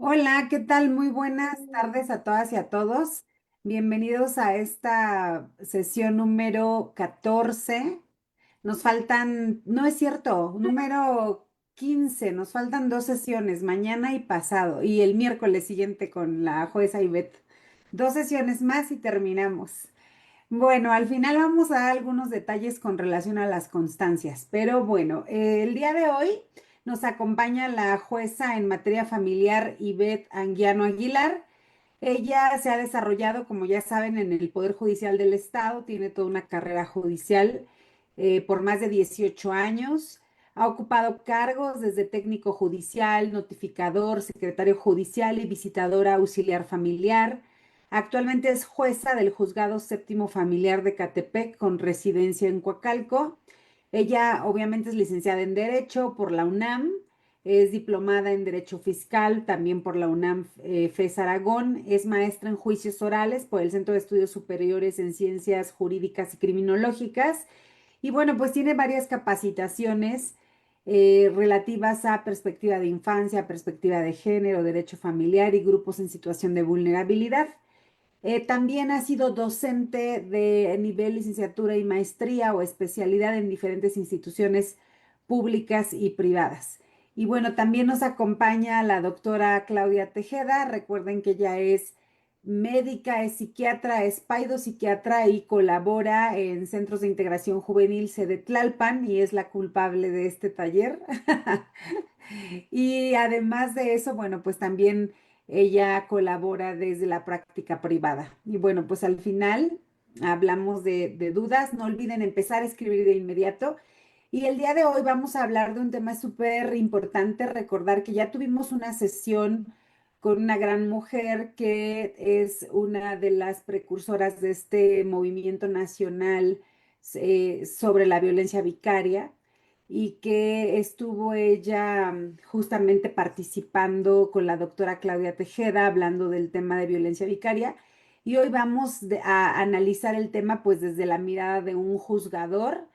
Hola, ¿qué tal? Muy buenas tardes a todas y a todos. Bienvenidos a esta sesión número 14. Nos faltan, no es cierto, número 15. Nos faltan dos sesiones, mañana y pasado, y el miércoles siguiente con la jueza Ivette. Dos sesiones más y terminamos. Bueno, al final vamos a dar algunos detalles con relación a las constancias, pero bueno, el día de hoy nos acompaña la jueza en materia familiar Ivette Anguiano Aguilar. Ella se ha desarrollado, como ya saben, en el Poder Judicial del Estado, tiene toda una carrera judicial por más de 18 años. Ha ocupado cargos desde técnico judicial, notificador, secretario judicial y visitadora auxiliar familiar. Actualmente es jueza del Juzgado Séptimo Familiar de Catepec con residencia en Coacalco. Ella obviamente es licenciada en Derecho por la UNAM, es diplomada en Derecho Fiscal también por la UNAM FES Aragón, es maestra en juicios orales por el Centro de Estudios Superiores en Ciencias Jurídicas y Criminológicas y bueno, pues tiene varias capacitaciones relativas a perspectiva de infancia, perspectiva de género, derecho familiar y grupos en situación de vulnerabilidad. También ha sido docente de nivel licenciatura y maestría o especialidad en diferentes instituciones públicas y privadas. Y bueno, también nos acompaña la doctora Claudia Tejeda. Recuerden que ella es médica, es psiquiatra, es paidopsiquiatra y colabora en Centros de Integración Juvenil sede Tlalpan y es la culpable de este taller. Y además de eso, bueno, pues también ella colabora desde la práctica privada. Y bueno, pues al final hablamos de dudas. No olviden empezar a escribir de inmediato. Y el día de hoy vamos a hablar de un tema súper importante. Recordar que ya tuvimos una sesión con una gran mujer que es una de las precursoras de este movimiento nacional sobre la violencia vicaria y que estuvo ella justamente participando con la doctora Claudia Tejeda hablando del tema de violencia vicaria. Y hoy vamos a analizar el tema pues desde la mirada de un juzgador.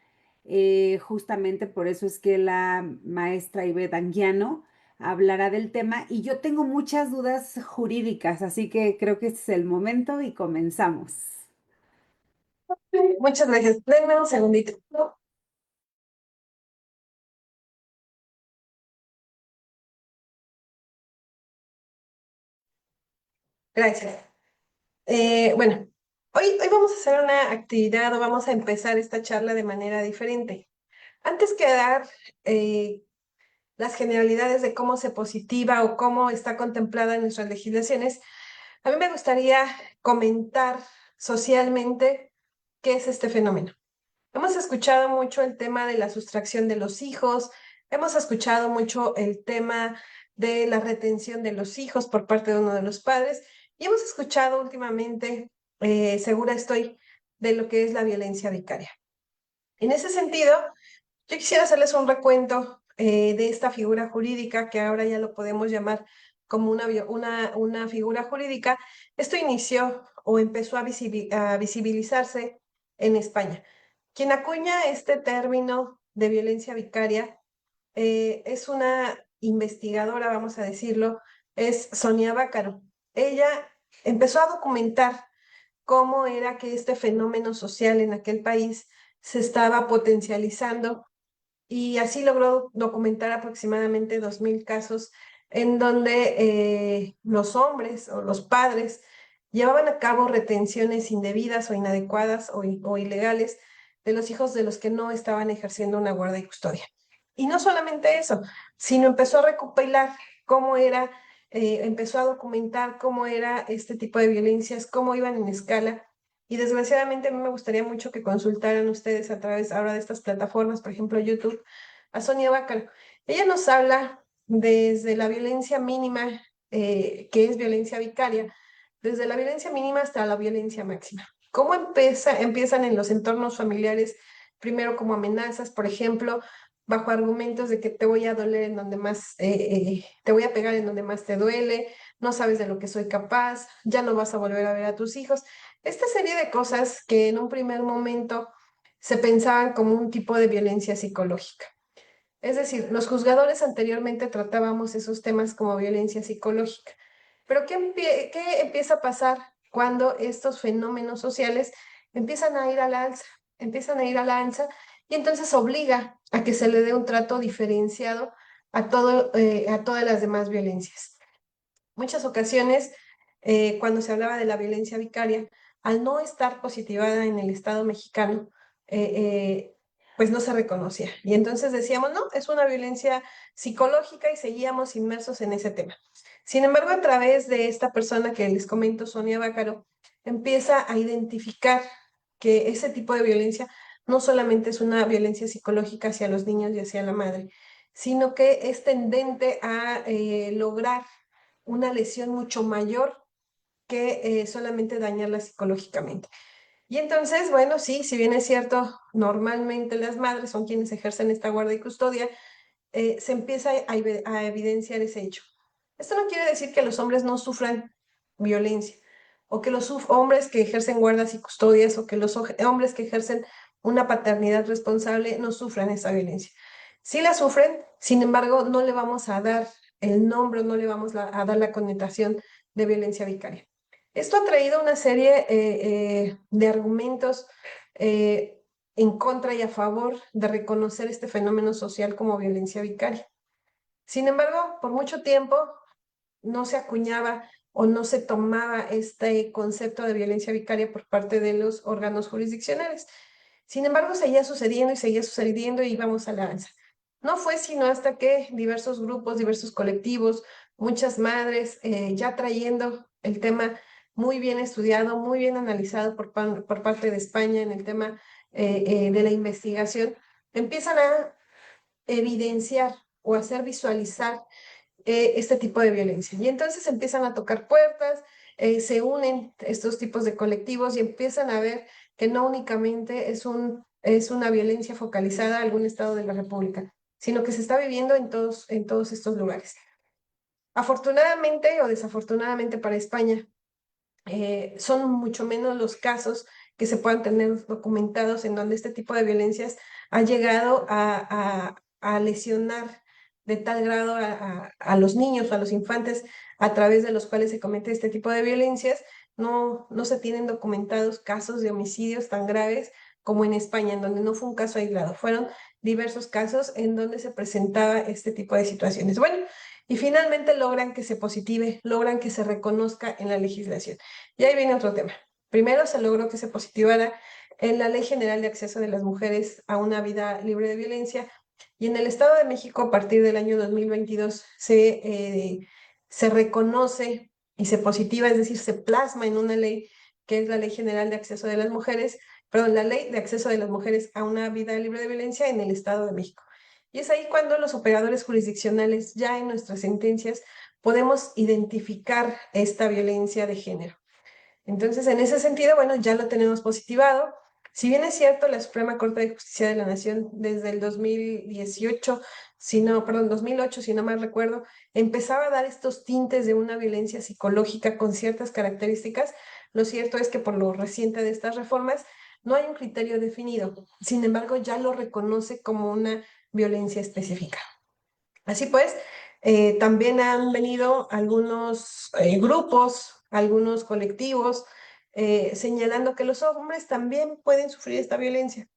Justamente por eso es que la maestra Ivette Anguiano hablará del tema y yo tengo muchas dudas jurídicas, así que creo que este es el momento y comenzamos. Muchas gracias. Denme un segundito. Gracias. Bueno, hoy vamos a hacer una actividad o vamos a empezar esta charla de manera diferente. Antes que dar las generalidades de cómo se positiva o cómo está contemplada en nuestras legislaciones, a mí me gustaría comentar socialmente qué es este fenómeno. Hemos escuchado mucho el tema de la sustracción de los hijos, hemos escuchado mucho el tema de la retención de los hijos por parte de uno de los padres y hemos escuchado últimamente, segura estoy, de lo que es la violencia vicaria. En ese sentido, yo quisiera hacerles un recuento de esta figura jurídica que ahora ya lo podemos llamar como una figura jurídica. Esto inició o empezó a visibilizarse en España. Quien acuña este término de violencia vicaria es una investigadora, vamos a decirlo, es Sonia Bácaro. Ella empezó a documentar cómo era que este fenómeno social en aquel país se estaba potencializando y así logró documentar aproximadamente 2.000 casos en donde los hombres o los padres llevaban a cabo retenciones indebidas o inadecuadas o ilegales de los hijos de los que no estaban ejerciendo una guarda y custodia. Y no solamente eso, sino empezó a recopilar cómo era, empezó a documentar cómo era este tipo de violencias, cómo iban en escala. Y desgraciadamente a mí me gustaría mucho que consultaran ustedes a través ahora de estas plataformas, por ejemplo YouTube, a Sonia Bácaro. Ella nos habla desde la violencia mínima, que es violencia vicaria, desde la violencia mínima hasta la violencia máxima. ¿Cómo empiezan en los entornos familiares, primero como amenazas, por ejemplo, bajo argumentos de que te voy a doler en donde más, te voy a pegar en donde más te duele, no sabes de lo que soy capaz, ya no vas a volver a ver a tus hijos? Esta serie de cosas que en un primer momento se pensaban como un tipo de violencia psicológica. Es decir, los juzgadores anteriormente tratábamos esos temas como violencia psicológica. Pero ¿qué empieza a pasar cuando estos fenómenos sociales empiezan a ir a la alza? Empiezan a ir a la alza y entonces obliga a que se le dé un trato diferenciado a todas las demás violencias. Muchas ocasiones, cuando se hablaba de la violencia vicaria, al no estar positivada en el Estado mexicano, eh, eh, pues no se reconocía. Y entonces decíamos, no, es una violencia psicológica y seguíamos inmersos en ese tema. Sin embargo, a través de esta persona que les comento, Sonia Bácaro, empieza a identificar que ese tipo de violencia no solamente es una violencia psicológica hacia los niños y hacia la madre, sino que es tendente a lograr una lesión mucho mayor que solamente dañarla psicológicamente. Y entonces, bueno, sí, si bien es cierto, normalmente las madres son quienes ejercen esta guardia y custodia, se empieza a evidenciar ese hecho. Esto no quiere decir que los hombres no sufran violencia, o que los hombres que ejercen guardas y custodias, o que los hombres que ejercen una paternidad responsable no sufran esa violencia. Sí la sufren, sin embargo, no le vamos a dar el nombre, no le vamos a dar la connotación de violencia vicaria. Esto ha traído una serie de argumentos eh, en contra y a favor de reconocer este fenómeno social como violencia vicaria. Sin embargo, por mucho tiempo no se acuñaba o no se tomaba este concepto de violencia vicaria por parte de los órganos jurisdiccionales. Sin embargo, seguía sucediendo y íbamos a la alza. No fue sino hasta que diversos grupos, diversos colectivos, muchas madres, ya trayendo el tema muy bien estudiado, muy bien analizado por parte de España en el tema de la investigación, empiezan a evidenciar o hacer visualizar este tipo de violencia. Y entonces empiezan a tocar puertas, se unen estos tipos de colectivos y empiezan a ver que no únicamente es una violencia focalizada a algún estado de la República, sino que se está viviendo en todos estos lugares. Afortunadamente o desafortunadamente para España, son mucho menos los casos que se puedan tener documentados en donde este tipo de violencias ha llegado a lesionar de tal grado a los niños o a los infantes a través de los cuales se comete este tipo de violencias. No se tienen documentados casos de homicidios tan graves como en España, en donde no fue un caso aislado, fueron diversos casos en donde se presentaba este tipo de situaciones. Bueno, y finalmente logran que se positive, logran que se reconozca en la legislación. Y ahí viene otro tema. Primero se logró que se positivara en la Ley General de Acceso de las Mujeres a una vida libre de violencia y en el Estado de México a partir del año 2022 se reconoce y se positiva, es decir, se plasma en una ley que es la Ley General de Acceso de las Mujeres, perdón, la Ley de Acceso de las Mujeres a una vida libre de violencia en el Estado de México. Y es ahí cuando los operadores jurisdiccionales, ya en nuestras sentencias, podemos identificar esta violencia de género. Entonces, en ese sentido, bueno, ya lo tenemos positivado. Si bien es cierto, la Suprema Corte de Justicia de la Nación desde el 2018, si no, perdón, 2008, si no mal recuerdo, empezaba a dar estos tintes de una violencia psicológica con ciertas características, lo cierto es que por lo reciente de estas reformas no hay un criterio definido. Sin embargo, ya lo reconoce como una violencia específica. Así pues, también han venido algunos grupos, algunos colectivos, señalando que los hombres también pueden sufrir esta violencia.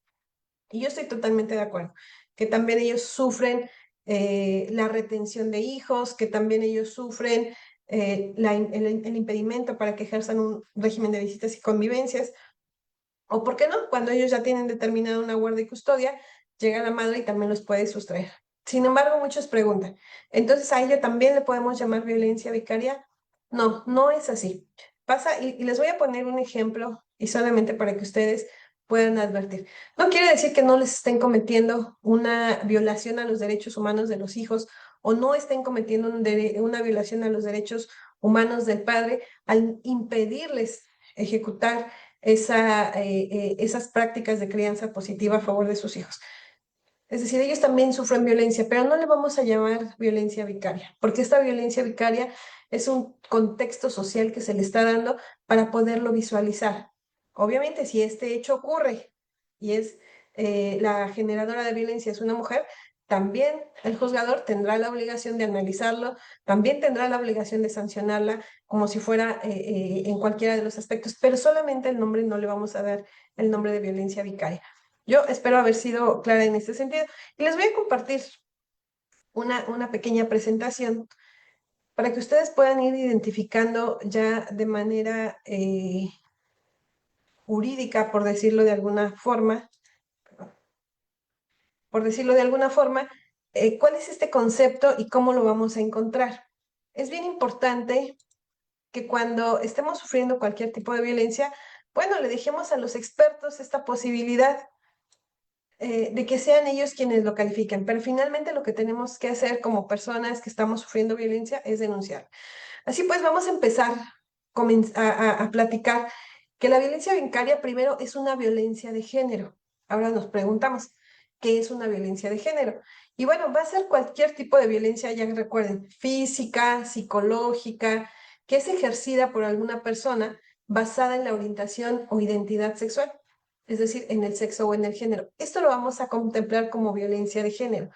Y yo estoy totalmente de acuerdo, que también ellos sufren la retención de hijos, que también ellos sufren el impedimento para que ejerzan un régimen de visitas y convivencias. O, ¿por qué no? Cuando ellos ya tienen determinada una guardia y custodia, llega la madre y también los puede sustraer. Sin embargo, muchos preguntan, ¿entonces a ella también le podemos llamar violencia vicaria? No, no es así. Pasa, y les voy a poner un ejemplo, y solamente para que ustedes puedan advertir. No quiere decir que no les estén cometiendo una violación a los derechos humanos de los hijos o no estén cometiendo una violación a los derechos humanos del padre al impedirles ejecutar esas prácticas de crianza positiva a favor de sus hijos. Es decir, ellos también sufren violencia, pero no le vamos a llamar violencia vicaria, porque esta violencia vicaria es un contexto social que se le está dando para poderlo visualizar. Obviamente, si este hecho ocurre y es la generadora de violencia es una mujer, también el juzgador tendrá la obligación de analizarlo, también tendrá la obligación de sancionarla como si fuera en cualquiera de los aspectos, pero solamente el nombre no le vamos a dar el nombre de violencia vicaria. Yo espero haber sido clara en este sentido y les voy a compartir una pequeña presentación para que ustedes puedan ir identificando ya de manera jurídica, por decirlo de alguna forma, cuál es este concepto y cómo lo vamos a encontrar. Es bien importante que cuando estemos sufriendo cualquier tipo de violencia, bueno, le dejemos a los expertos esta posibilidad de que sean ellos quienes lo califiquen, pero finalmente lo que tenemos que hacer como personas que estamos sufriendo violencia es denunciar. Así pues, vamos a empezar a platicar que la violencia vicaria primero es una violencia de género. Ahora nos preguntamos, ¿qué es una violencia de género? Y bueno, va a ser cualquier tipo de violencia, ya que recuerden, física, psicológica, que es ejercida por alguna persona basada en la orientación o identidad sexual, es decir, en el sexo o en el género. Esto lo vamos a contemplar como violencia de género.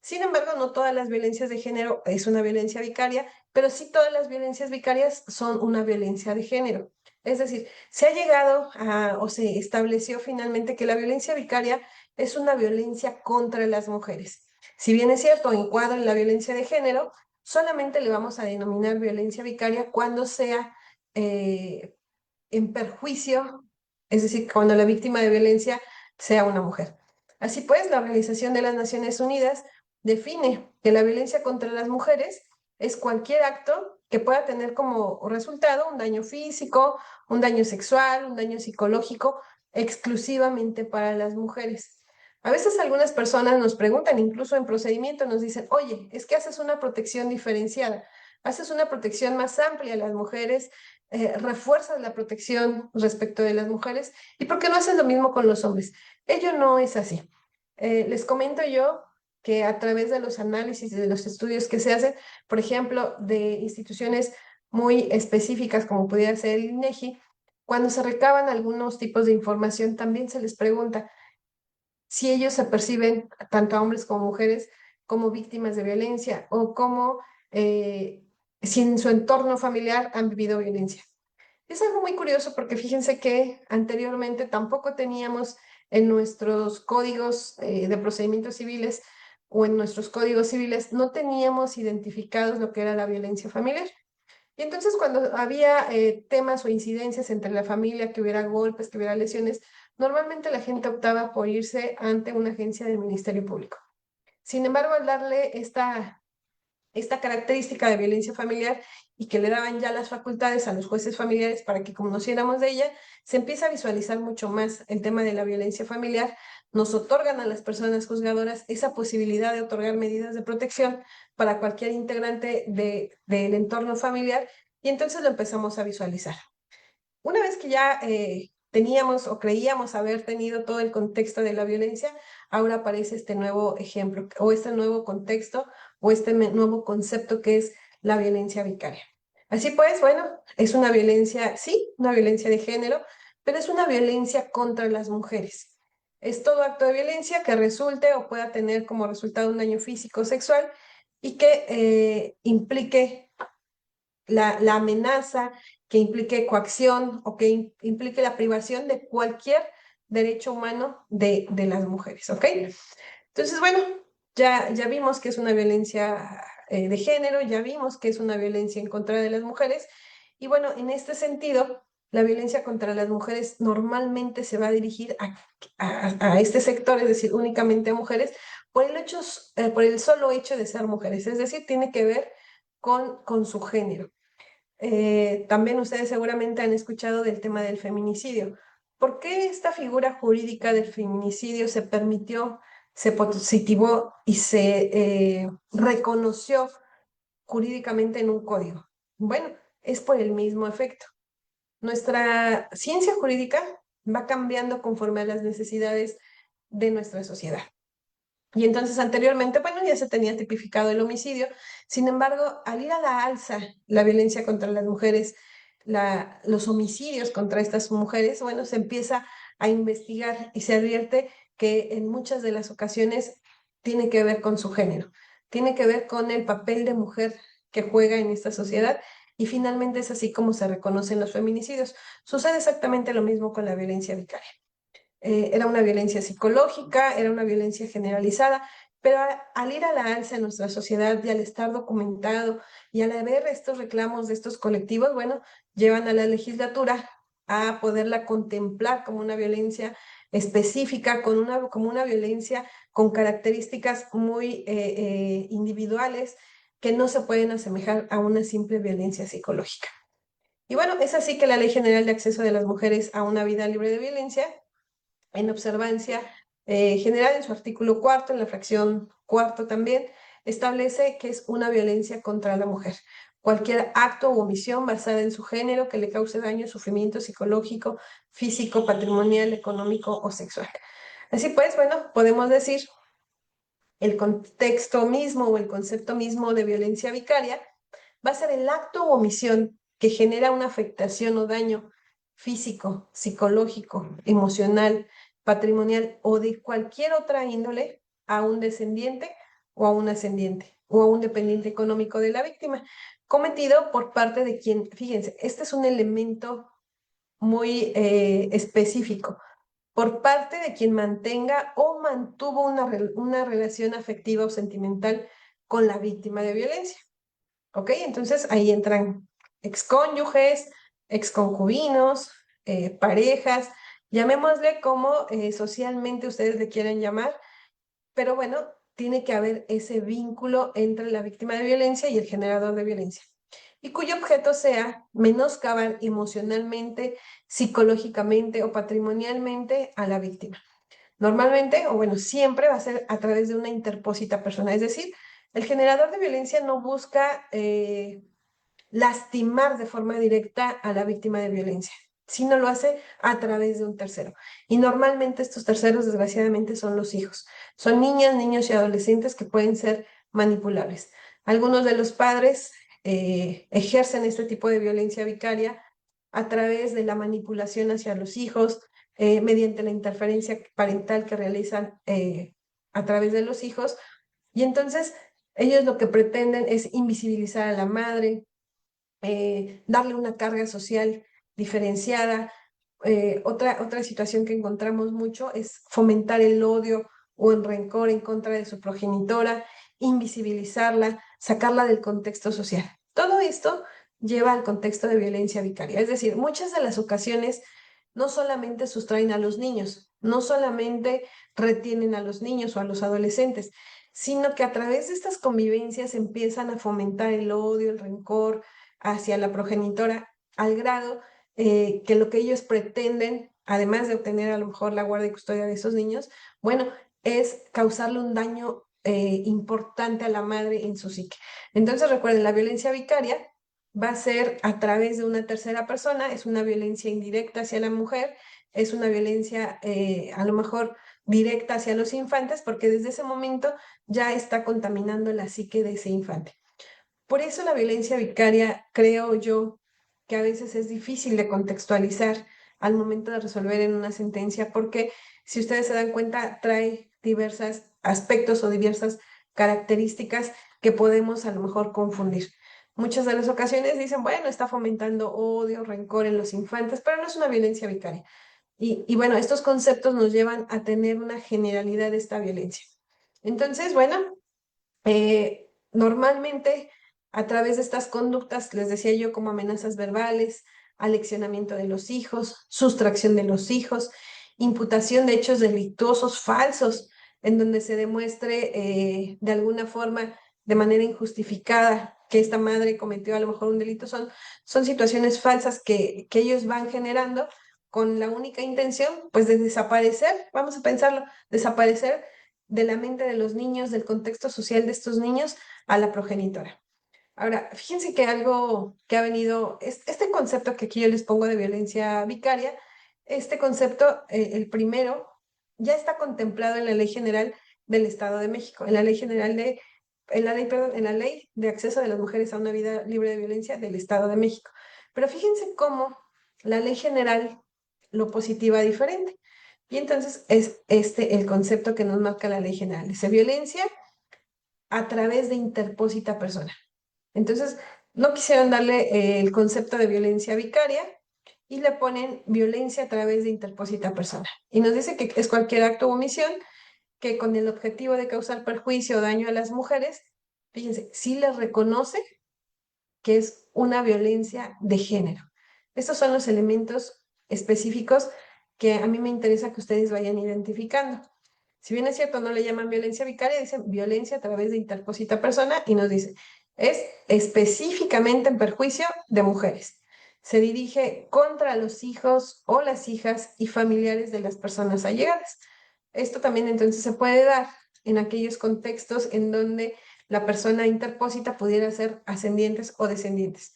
Sin embargo, no todas las violencias de género es una violencia vicaria, pero sí todas las violencias vicarias son una violencia de género. Es decir, se ha llegado o se estableció finalmente que la violencia vicaria es una violencia contra las mujeres. Si bien es cierto, encuadra en la violencia de género, solamente le vamos a denominar violencia vicaria cuando sea eh, en perjuicio, es decir, cuando la víctima de violencia sea una mujer. Así pues, la Organización de las Naciones Unidas define que la violencia contra las mujeres es cualquier acto que pueda tener como resultado un daño físico, un daño sexual, un daño psicológico, exclusivamente para las mujeres. A veces algunas personas nos preguntan, incluso en procedimiento, nos dicen, oye, es que haces una protección diferenciada, haces una protección más amplia a las mujeres, refuerzas la protección respecto de las mujeres, ¿y por qué no haces lo mismo con los hombres? Ello no es así. Les comento yo que a través de los análisis y de los estudios que se hacen, por ejemplo, de instituciones muy específicas como pudiera ser el INEGI, cuando se recaban algunos tipos de información, también se les pregunta si ellos se perciben, tanto a hombres como mujeres, como víctimas de violencia o como si en su entorno familiar han vivido violencia. Es algo muy curioso porque fíjense que anteriormente tampoco teníamos en nuestros códigos de procedimientos civiles o en nuestros códigos civiles, no teníamos identificados lo que era la violencia familiar. Y entonces cuando había temas o incidencias entre la familia, que hubiera golpes, que hubiera lesiones, normalmente la gente optaba por irse ante una agencia del Ministerio Público. Sin embargo, al darle esta característica de violencia familiar y que le daban ya las facultades a los jueces familiares para que conociéramos de ella, se empieza a visualizar mucho más el tema de la violencia familiar. Nos otorgan a las personas juzgadoras esa posibilidad de otorgar medidas de protección para cualquier integrante del entorno familiar y entonces lo empezamos a visualizar. Una vez que ya teníamos o creíamos haber tenido todo el contexto de la violencia, ahora aparece este nuevo ejemplo o este nuevo contexto o este nuevo concepto que es la violencia vicaria. Así pues, bueno, es una violencia, sí, una violencia de género, pero es una violencia contra las mujeres. Es todo acto de violencia que resulte o pueda tener como resultado un daño físico o sexual y que implique la amenaza, que implique coacción o que implique la privación de cualquier derecho humano de las mujeres, ¿ok? Entonces, bueno, ya vimos que es una violencia de género, ya vimos que es una violencia en contra de las mujeres y bueno, en este sentido, la violencia contra las mujeres normalmente se va a dirigir a este sector, es decir, únicamente a mujeres, por el solo hecho de ser mujeres, es decir, tiene que ver con su género. También ustedes seguramente han escuchado del tema del feminicidio. ¿Por qué esta figura jurídica del feminicidio se permitió, se positivó y se reconoció jurídicamente en un código? Bueno, es por el mismo efecto. Nuestra ciencia jurídica va cambiando conforme a las necesidades de nuestra sociedad. Y entonces anteriormente, bueno, ya se tenía tipificado el homicidio. Sin embargo, al ir a la alza la violencia contra las mujeres, los homicidios contra estas mujeres, bueno, se empieza a investigar y se advierte que en muchas de las ocasiones tiene que ver con su género, tiene que ver con el papel de mujer que juega en esta sociedad y finalmente es así como se reconocen los feminicidios. Sucede exactamente lo mismo con la violencia vicaria. Era una violencia psicológica, era una violencia generalizada, pero al ir a la alza en nuestra sociedad y al estar documentado y al haber estos reclamos de estos colectivos, bueno, llevan a la legislatura a poderla contemplar como una violencia específica, como una violencia con características muy individuales que no se pueden asemejar a una simple violencia psicológica. Y bueno, es así que la Ley General de Acceso de las Mujeres a una Vida Libre de Violencia en observancia general en su artículo cuarto, en la fracción cuarto también, establece que es una violencia contra la mujer. Cualquier acto u omisión basada en su género que le cause daño, sufrimiento psicológico, físico, patrimonial, económico o sexual. Así pues, bueno, podemos decir el contexto mismo o el concepto mismo de violencia vicaria va a ser el acto o omisión que genera una afectación o daño físico, psicológico, emocional, patrimonial o de cualquier otra índole a un descendiente o a un ascendiente o a un dependiente económico de la víctima, cometido por parte de quien, fíjense, este es un elemento muy específico, por parte de quien mantenga o mantuvo una relación afectiva o sentimental con la víctima de violencia. ¿Ok? Entonces ahí entran excónyuges, exconcubinos, parejas, llamémosle como socialmente ustedes le quieran llamar, pero bueno, tiene que haber ese vínculo entre la víctima de violencia y el generador de violencia, y cuyo objeto sea menoscabar emocionalmente, psicológicamente o patrimonialmente a la víctima. Normalmente, o bueno, siempre va a ser a través de una interpósita persona, es decir, el generador de violencia no busca lastimar de forma directa a la víctima de violencia, sino lo hace a través de un tercero. Y normalmente estos terceros, desgraciadamente, son los hijos. Son niñas, niños y adolescentes que pueden ser manipulables. Algunos de los padres ejercen este tipo de violencia vicaria a través de la manipulación hacia los hijos, mediante la interferencia parental que realizan a través de los hijos. Y entonces ellos lo que pretenden es invisibilizar a la madre, darle una carga social diferenciada. Otra situación que encontramos mucho es fomentar el odio o el rencor en contra de su progenitora, invisibilizarla, sacarla del contexto social. Todo esto lleva al contexto de violencia vicaria. Es decir, muchas de las ocasiones no solamente sustraen a los niños, no solamente retienen a los niños o a los adolescentes, sino que a través de estas convivencias empiezan a fomentar el odio, el rencor, hacia la progenitora, al grado que lo que ellos pretenden, además de obtener a lo mejor la guardia y custodia de esos niños, bueno, es causarle un daño importante a la madre en su psique. Entonces, recuerden, la violencia vicaria va a ser a través de una tercera persona, es una violencia indirecta hacia la mujer, es una violencia a lo mejor directa hacia los infantes, porque desde ese momento ya está contaminando la psique de ese infante. Por eso la violencia vicaria, creo yo, que a veces es difícil de contextualizar al momento de resolver en una sentencia, porque si ustedes se dan cuenta, trae diversos aspectos o diversas características que podemos a lo mejor confundir. Muchas de las ocasiones dicen, bueno, está fomentando odio, rencor en los infantes, pero no es una violencia vicaria. Y bueno, estos conceptos nos llevan a tener una generalidad de esta violencia. Entonces, bueno, normalmente a través de estas conductas, les decía yo, como amenazas verbales, aleccionamiento de los hijos, sustracción de los hijos, imputación de hechos delictuosos falsos, en donde se demuestre de alguna forma, de manera injustificada, que esta madre cometió a lo mejor un delito, son situaciones falsas que ellos van generando con la única intención, pues, de desaparecer, vamos a pensarlo, desaparecer de la mente de los niños, del contexto social de estos niños, a la progenitora. Ahora, fíjense que algo que ha venido, este concepto que aquí yo les pongo de violencia vicaria, este concepto, el primero, ya está contemplado en la Ley General del Estado de México, en la Ley General de, en la ley, perdón, en la Ley de Acceso de las Mujeres a una Vida Libre de Violencia del Estado de México. Pero fíjense cómo la Ley General lo positiva diferente. Y entonces es este el concepto que nos marca la ley general. Dice violencia a través de interpósita persona. Entonces, no quisieron darle el concepto de violencia vicaria y le ponen violencia a través de interpósita persona. Y nos dice que es cualquier acto o omisión que con el objetivo de causar perjuicio o daño a las mujeres, fíjense, sí les reconoce que es una violencia de género. Estos son los elementos específicos que a mí me interesa que ustedes vayan identificando. Si bien es cierto, no le llaman violencia vicaria, dicen violencia a través de interpósita persona y nos dice, es específicamente en perjuicio de mujeres. Se dirige contra los hijos o las hijas y familiares de las personas allegadas. Esto también entonces se puede dar en aquellos contextos en donde la persona interpósita pudiera ser ascendientes o descendientes,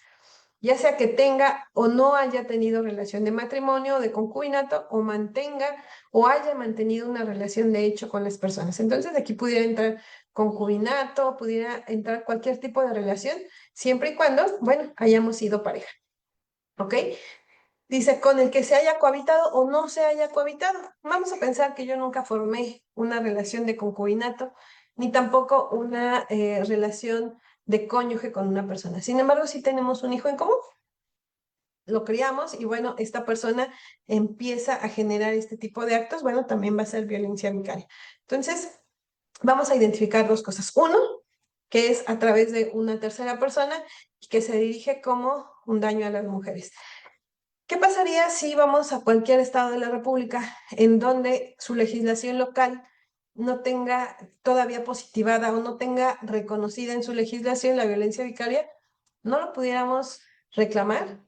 ya sea que tenga o no haya tenido relación de matrimonio o de concubinato, o mantenga o haya mantenido una relación de hecho con las personas. Entonces aquí pudiera entrar concubinato, pudiera entrar cualquier tipo de relación, siempre y cuando, bueno, hayamos sido pareja. ¿Ok? Dice, con el que se haya cohabitado o no se haya cohabitado. Vamos a pensar que yo nunca formé una relación de concubinato, ni tampoco una relación de cónyuge con una persona. Sin embargo, sí tenemos un hijo en común, lo criamos y bueno, esta persona empieza a generar este tipo de actos, bueno, también va a ser violencia vicaria. Entonces, vamos a identificar dos cosas. Uno, que es a través de una tercera persona y que se dirige como un daño a las mujeres. ¿Qué pasaría si vamos a cualquier estado de la República en donde su legislación local no tenga todavía positivada o no tenga reconocida en su legislación la violencia vicaria? ¿No lo pudiéramos reclamar?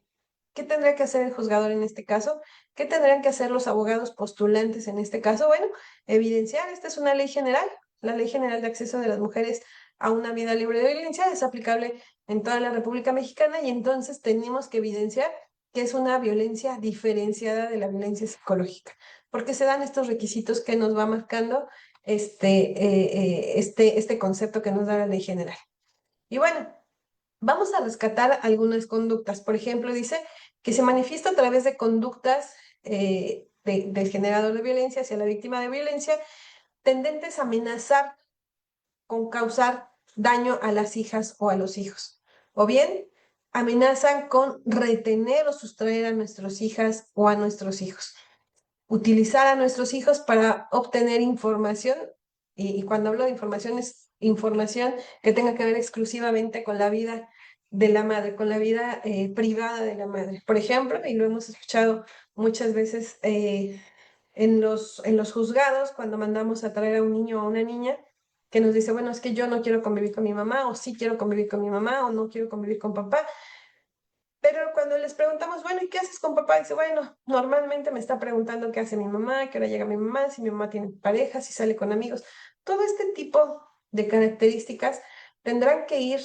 ¿Qué tendría que hacer el juzgador en este caso? ¿Qué tendrían que hacer los abogados postulantes en este caso? Bueno, evidenciar, esta es una ley general, la Ley General de Acceso de las Mujeres a una vida libre de violencia es aplicable en toda la República Mexicana y entonces tenemos que evidenciar que es una violencia diferenciada de la violencia psicológica, porque se dan estos requisitos que nos va marcando este concepto que nos da la ley general. Y bueno, vamos a rescatar algunas conductas. Por ejemplo, dice que se manifiesta a través de conductas del generador de violencia hacia la víctima de violencia, tendentes a amenazar con causar daño a las hijas o a los hijos. O bien, amenazan con retener o sustraer a nuestras hijas o a nuestros hijos. Utilizar a nuestros hijos para obtener información, y cuando hablo de información es información que tenga que ver exclusivamente con la vida de la madre, con la vida privada de la madre. Por ejemplo, y lo hemos escuchado muchas veces en los juzgados, cuando mandamos a traer a un niño o a una niña, que nos dice, bueno, es que yo no quiero convivir con mi mamá, o sí quiero convivir con mi mamá, o no quiero convivir con papá. Pero cuando les preguntamos, bueno, ¿y qué haces con papá? Dice, bueno, normalmente me está preguntando qué hace mi mamá, qué hora llega mi mamá, si mi mamá tiene pareja, si sale con amigos. Todo este tipo de características tendrán que ir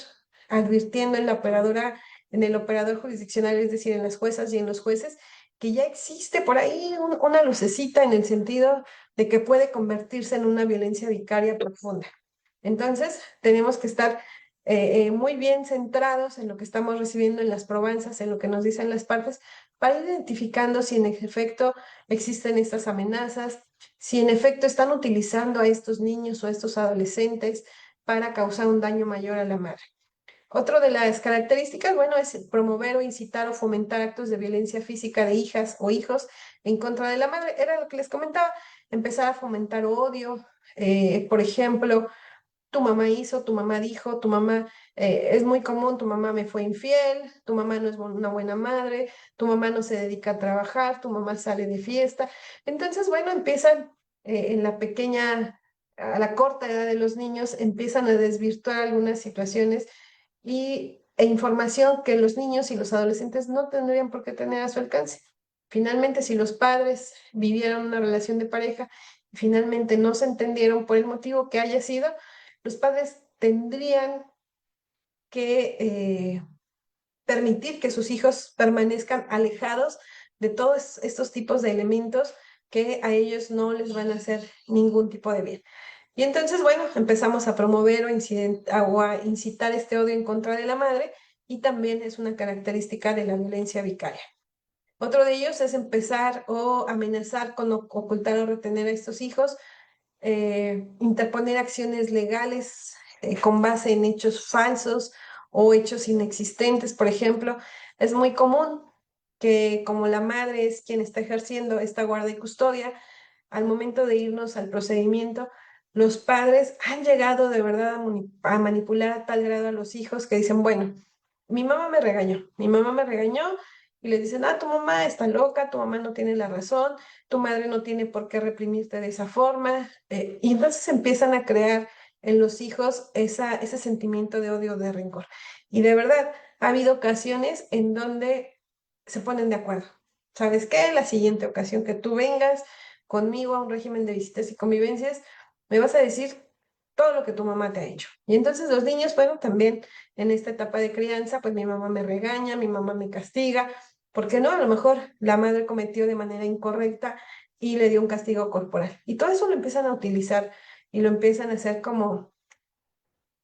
advirtiendo en la operadora, en el operador jurisdiccional, es decir, en las juezas y en los jueces, que ya existe por ahí una lucecita en el sentido de que puede convertirse en una violencia vicaria profunda. Entonces, tenemos que estar muy bien centrados en lo que estamos recibiendo en las probanzas, en lo que nos dicen las partes, para ir identificando si en efecto existen estas amenazas, si en efecto están utilizando a estos niños o a estos adolescentes para causar un daño mayor a la madre. Otro de las características, bueno, es promover o incitar o fomentar actos de violencia física de hijas o hijos en contra de la madre. Era lo que les comentaba, empezar a fomentar odio, por ejemplo, tu mamá hizo, tu mamá dijo, tu mamá es muy común, tu mamá me fue infiel, tu mamá no es una buena madre, tu mamá no se dedica a trabajar, tu mamá sale de fiesta. Entonces, bueno, empiezan en la pequeña, a la corta edad de los niños, empiezan a desvirtuar algunas situaciones e información que los niños y los adolescentes no tendrían por qué tener a su alcance. Finalmente, si los padres vivieron una relación de pareja y finalmente no se entendieron por el motivo que haya sido, los padres tendrían que permitir que sus hijos permanezcan alejados de todos estos tipos de elementos que a ellos no les van a hacer ningún tipo de bien. Y entonces, bueno, empezamos a promover o a incitar este odio en contra de la madre y también es una característica de la violencia vicaria. Otro de ellos es empezar o amenazar con ocultar o retener a estos hijos, interponer acciones legales con base en hechos falsos o hechos inexistentes, por ejemplo. Es muy común que como la madre es quien está ejerciendo esta guarda y custodia, al momento de irnos al procedimiento, los padres han llegado de verdad a manipular a tal grado a los hijos que dicen, bueno, mi mamá me regañó y le dicen, tu mamá está loca, tu mamá no tiene la razón, tu madre no tiene por qué reprimirte de esa forma. Y entonces empiezan a crear en los hijos ese sentimiento de odio, de rencor. Y de verdad, ha habido ocasiones en donde se ponen de acuerdo. ¿Sabes qué? La siguiente ocasión que tú vengas conmigo a un régimen de visitas y convivencias, me vas a decir todo lo que tu mamá te ha hecho. Y entonces los niños, bueno, también en esta etapa de crianza, pues mi mamá me regaña, mi mamá me castiga, porque no, a lo mejor la madre cometió de manera incorrecta y le dio un castigo corporal. Y todo eso lo empiezan a utilizar y lo empiezan a hacer como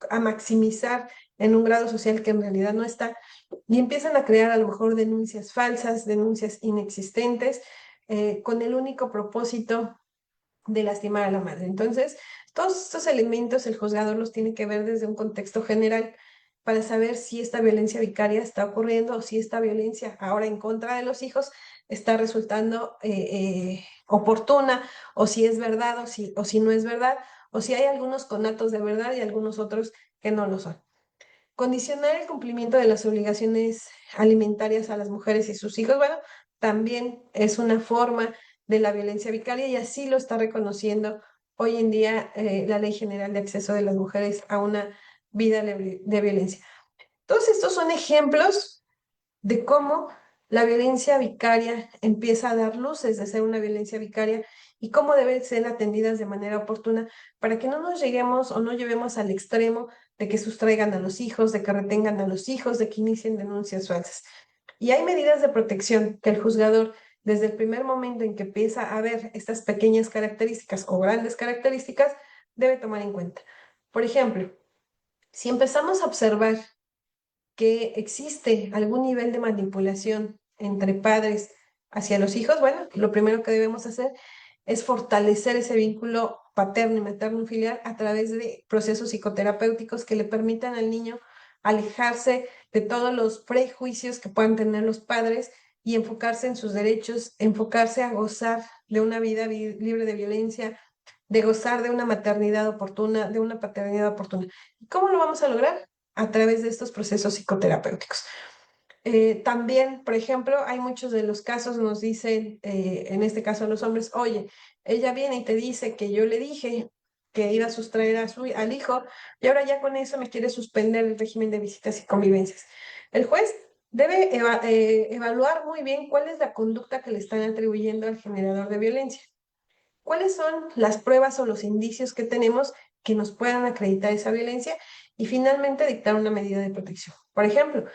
a maximizar en un grado social que en realidad no está, y empiezan a crear a lo mejor denuncias falsas, denuncias inexistentes, con el único propósito de lastimar a la madre. Entonces, todos estos elementos el juzgador los tiene que ver desde un contexto general para saber si esta violencia vicaria está ocurriendo o si esta violencia ahora en contra de los hijos está resultando oportuna, o si es verdad o si no es verdad, o si hay algunos conatos de verdad y algunos otros que no lo son. Condicionar el cumplimiento de las obligaciones alimentarias a las mujeres y sus hijos, bueno, también es una forma de la violencia vicaria y así lo está reconociendo hoy en día la Ley General de Acceso de las Mujeres a una vida de violencia. Todos estos son ejemplos de cómo la violencia vicaria empieza a dar luces de ser una violencia vicaria y cómo deben ser atendidas de manera oportuna para que no nos lleguemos o no llevemos al extremo de que sustraigan a los hijos, de que retengan a los hijos, de que inicien denuncias falsas. Y hay medidas de protección que el juzgador, desde el primer momento en que empieza a ver estas pequeñas características o grandes características, debe tomar en cuenta. Por ejemplo, si empezamos a observar que existe algún nivel de manipulación entre padres hacia los hijos, bueno, lo primero que debemos hacer es fortalecer ese vínculo paterno y materno filial a través de procesos psicoterapéuticos que le permitan al niño alejarse de todos los prejuicios que puedan tener los padres y enfocarse en sus derechos, enfocarse a gozar de una vida libre de violencia, de gozar de una maternidad oportuna, de una paternidad oportuna. ¿Y cómo lo vamos a lograr? A través de estos procesos psicoterapéuticos. También, por ejemplo, hay muchos de los casos, nos dicen, en este caso los hombres, oye, ella viene y te dice que yo le dije que iba a sustraer al hijo y ahora ya con eso me quiere suspender el régimen de visitas y convivencias. El juez debe evaluar muy bien cuál es la conducta que le están atribuyendo al generador de violencia. ¿Cuáles son las pruebas o los indicios que tenemos que nos puedan acreditar esa violencia? Y finalmente dictar una medida de protección. Por ejemplo,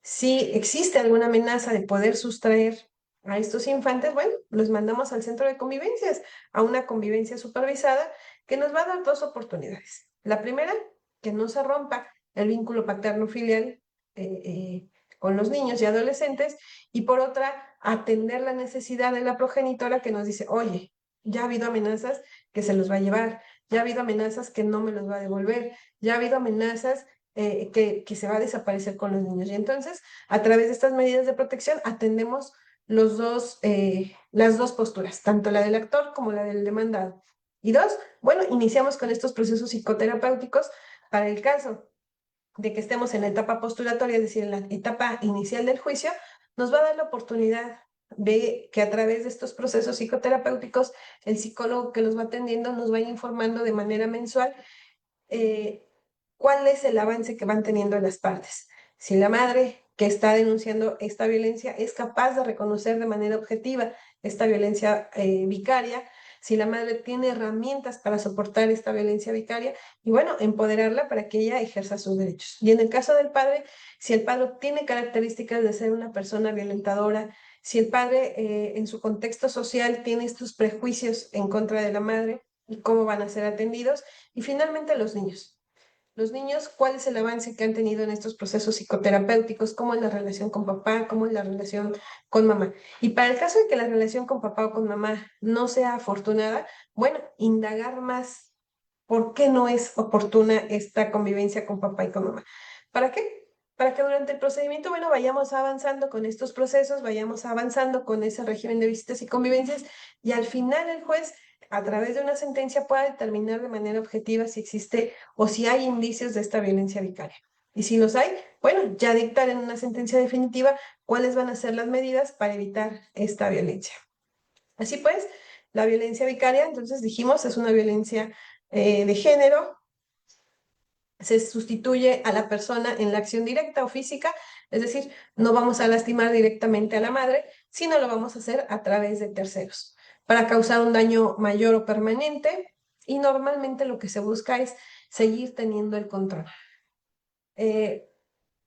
si existe alguna amenaza de poder sustraer a estos infantes, bueno, los mandamos al centro de convivencias, a una convivencia supervisada que nos va a dar dos oportunidades. La primera, que no se rompa el vínculo paterno-filial con los niños y adolescentes, y por otra, atender la necesidad de la progenitora que nos dice, oye, ya ha habido amenazas que se los va a llevar, ya ha habido amenazas que no me los va a devolver, ya ha habido amenazas que se va a desaparecer con los niños. Y entonces, a través de estas medidas de protección, atendemos las dos posturas, tanto la del actor como la del demandado. Y dos, bueno, iniciamos con estos procesos psicoterapéuticos para el caso de que estemos en la etapa postulatoria, es decir, en la etapa inicial del juicio, nos va a dar la oportunidad de que a través de estos procesos psicoterapéuticos, el psicólogo que los va atendiendo nos vaya informando de manera mensual eh, cuál es el avance que van teniendo las partes. Si la madre que está denunciando esta violencia es capaz de reconocer de manera objetiva esta violencia vicaria, si la madre tiene herramientas para soportar esta violencia vicaria y bueno, empoderarla para que ella ejerza sus derechos. Y en el caso del padre, si el padre tiene características de ser una persona violentadora, si el padre en su contexto social tiene estos prejuicios en contra de la madre y cómo van a ser atendidos, y finalmente los niños. los niños, cuál es el avance que han tenido en estos procesos psicoterapéuticos, cómo es la relación con papá, cómo es la relación con mamá. Y para el caso de que la relación con papá o con mamá no sea afortunada, bueno, indagar más por qué no es oportuna esta convivencia con papá y con mamá. ¿Para qué? Para que durante el procedimiento, bueno, vayamos avanzando con estos procesos, vayamos avanzando con ese régimen de visitas y convivencias y al final el juez, a través de una sentencia, pueda determinar de manera objetiva si existe o si hay indicios de esta violencia vicaria. Y si los hay, bueno, ya dictar en una sentencia definitiva cuáles van a ser las medidas para evitar esta violencia. Así pues, la violencia vicaria, entonces dijimos, es una violencia de género, se sustituye a la persona en la acción directa o física, es decir, no vamos a lastimar directamente a la madre, sino lo vamos a hacer a través de terceros, para causar un daño mayor o permanente, y normalmente lo que se busca es seguir teniendo el control. Eh,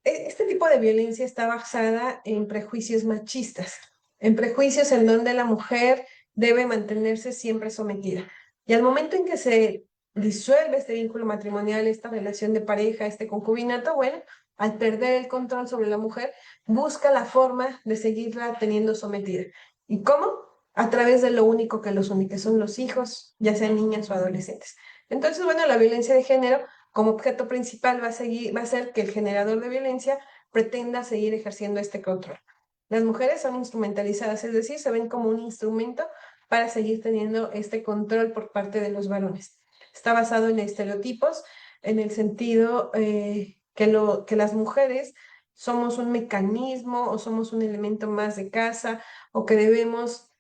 este tipo de violencia está basada en prejuicios machistas, en prejuicios en donde la mujer debe mantenerse siempre sometida. Y al momento en que se disuelve este vínculo matrimonial, esta relación de pareja, este concubinato, bueno, al perder el control sobre la mujer, busca la forma de seguirla teniendo sometida. ¿Y cómo? A través de lo único que los une, que son los hijos, ya sean niñas o adolescentes. Entonces, bueno, la violencia de género como objeto principal va a ser que el generador de violencia pretenda seguir ejerciendo este control. Las mujeres son instrumentalizadas, es decir, se ven como un instrumento para seguir teniendo este control por parte de los varones. Está basado en estereotipos, en el sentido que las mujeres somos un mecanismo o somos un elemento más de casa o que debemos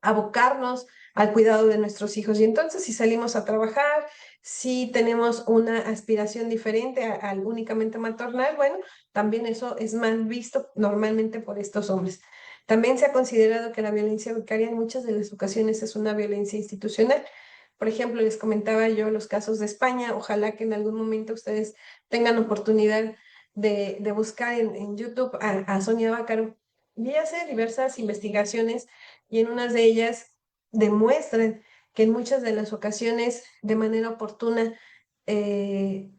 abocarnos al cuidado de nuestros hijos. Y entonces, si salimos a trabajar, si tenemos una aspiración diferente al únicamente maternal, bueno, también eso es mal visto normalmente por estos hombres. También se ha considerado que la violencia vicaria en muchas de las ocasiones es una violencia institucional. Por ejemplo, les comentaba yo los casos de España. Ojalá que en algún momento ustedes tengan oportunidad de buscar en YouTube a Sonia Bácaro. Y ella hace diversas investigaciones y en unas de ellas demuestran que en muchas de las ocasiones de manera oportuna eh,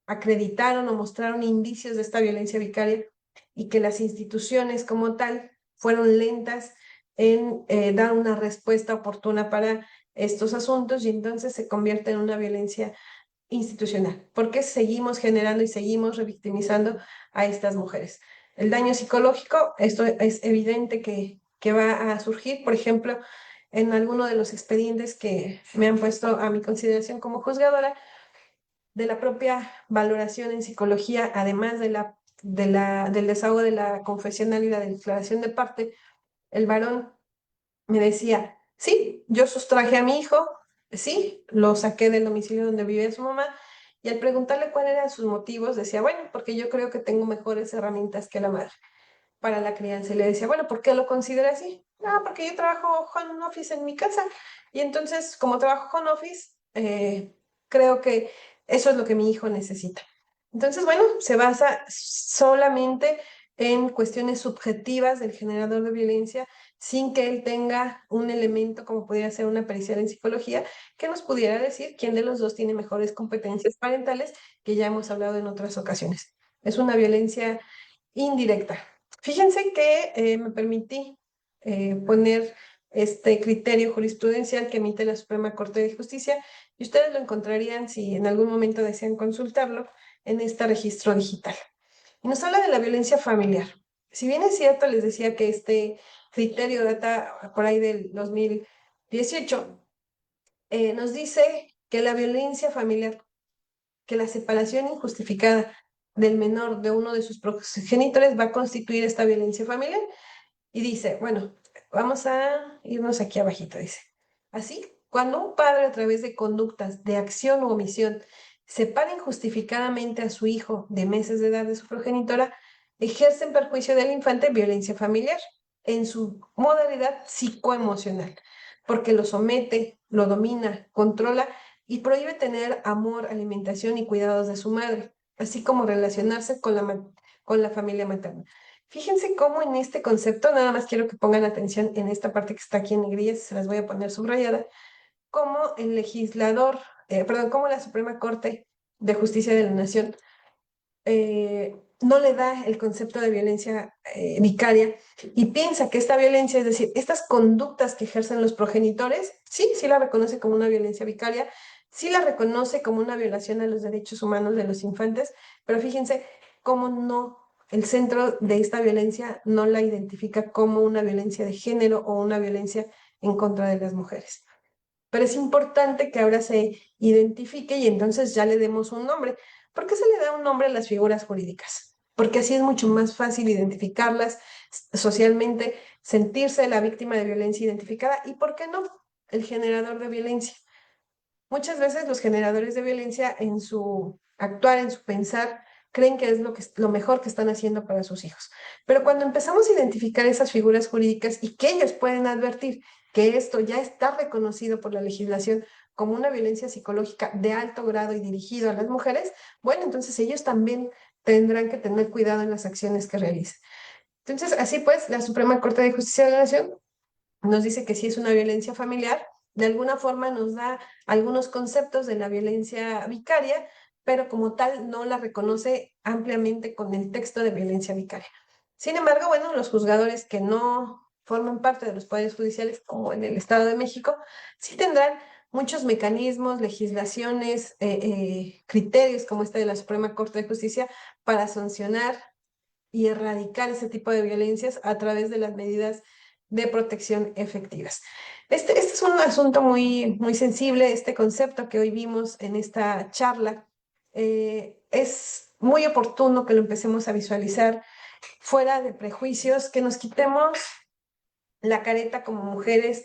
acreditaron o mostraron indicios de esta violencia vicaria y que las instituciones como tal fueron lentas en dar una respuesta oportuna para estos asuntos y entonces se convierte en una violencia institucional, porque seguimos generando y seguimos revictimizando a estas mujeres. El daño psicológico, esto es evidente que va a surgir, por ejemplo, en alguno de los expedientes que me han puesto a mi consideración como juzgadora, de la propia valoración en psicología, además del desahogo de la confesional y la declaración de parte, el varón me decía, sí, yo sustraje a mi hijo, sí, lo saqué del domicilio donde vivía su mamá, y al preguntarle cuáles eran sus motivos, decía, bueno, porque yo creo que tengo mejores herramientas que la madre para la crianza. Y le decía, bueno, ¿por qué lo considera así? No, porque yo trabajo home office en mi casa, y entonces, como trabajo home office, creo que eso es lo que mi hijo necesita. Entonces, bueno, se basa solamente en cuestiones subjetivas del generador de violencia sin que él tenga un elemento como podría ser una pericial en psicología que nos pudiera decir quién de los dos tiene mejores competencias parentales, que ya hemos hablado en otras ocasiones. Es una violencia indirecta. Fíjense que me permití poner este criterio jurisprudencial que emite la Suprema Corte de Justicia y ustedes lo encontrarían si en algún momento desean consultarlo en este registro digital. Y nos habla de la violencia familiar. Si bien es cierto, les decía que este criterio data por ahí del 2018, nos dice que la violencia familiar, que la separación injustificada del menor de uno de sus progenitores va a constituir esta violencia familiar. Y dice, bueno, vamos a irnos aquí abajito, dice. Así, cuando un padre a través de conductas de acción u omisión separa injustificadamente a su hijo de meses de edad de su progenitora, ejerce en perjuicio del infante violencia familiar en su modalidad psicoemocional, porque lo somete, lo domina, controla y prohíbe tener amor, alimentación y cuidados de su madre, así como relacionarse con la familia materna. Fíjense cómo en este concepto, nada más quiero que pongan atención en esta parte que está aquí en negrillas, se las voy a poner subrayada, cómo el legislador cómo la Suprema Corte de Justicia de la Nación no le da el concepto de violencia vicaria y piensa que esta violencia, es decir, estas conductas que ejercen los progenitores, sí, sí la reconoce como una violencia vicaria, sí la reconoce como una violación a los derechos humanos de los infantes, pero fíjense cómo no, el centro de esta violencia no la identifica como una violencia de género o una violencia en contra de las mujeres. Pero es importante que ahora se identifique y entonces ya le demos un nombre. ¿Por qué se le da un nombre a las figuras jurídicas? Porque así es mucho más fácil identificarlas socialmente, sentirse la víctima de violencia identificada y, ¿por qué no?, el generador de violencia. Muchas veces los generadores de violencia en su actuar, en su pensar, creen que es lo mejor que están haciendo para sus hijos. Pero cuando empezamos a identificar esas figuras jurídicas y que ellos pueden advertir que esto ya está reconocido por la legislación como una violencia psicológica de alto grado y dirigido a las mujeres, bueno, entonces ellos también tendrán que tener cuidado en las acciones que realicen. Entonces, así pues, la Suprema Corte de Justicia de la Nación nos dice que si es una violencia familiar, de alguna forma nos da algunos conceptos de la violencia vicaria, pero como tal no la reconoce ampliamente con el texto de violencia vicaria. Sin embargo, bueno, los juzgadores que no forman parte de los poderes judiciales, como en el Estado de México, sí tendrán muchos mecanismos, legislaciones, criterios como este de la Suprema Corte de Justicia para sancionar y erradicar ese tipo de violencias a través de las medidas de protección efectivas. Este es un asunto muy, muy sensible, este concepto que hoy vimos en esta charla. Es muy oportuno que lo empecemos a visualizar fuera de prejuicios, que nos quitemos la careta como mujeres,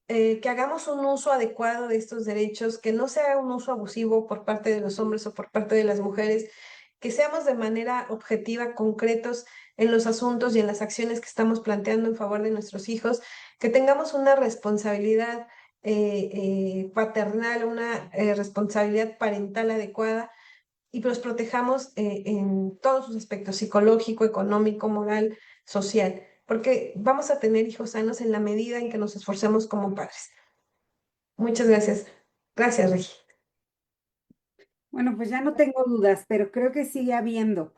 que hagamos un uso adecuado de estos derechos, que no sea un uso abusivo por parte de los hombres o por parte de las mujeres, que seamos de manera objetiva, concretos en los asuntos y en las acciones que estamos planteando en favor de nuestros hijos, que tengamos una responsabilidad paternal, una responsabilidad parental adecuada y los protejamos en todos sus aspectos, psicológico, económico, moral, social, porque vamos a tener hijos sanos en la medida en que nos esforcemos como padres. Muchas gracias. Gracias, Regi. Bueno, pues ya no tengo dudas, pero creo que sigue habiendo.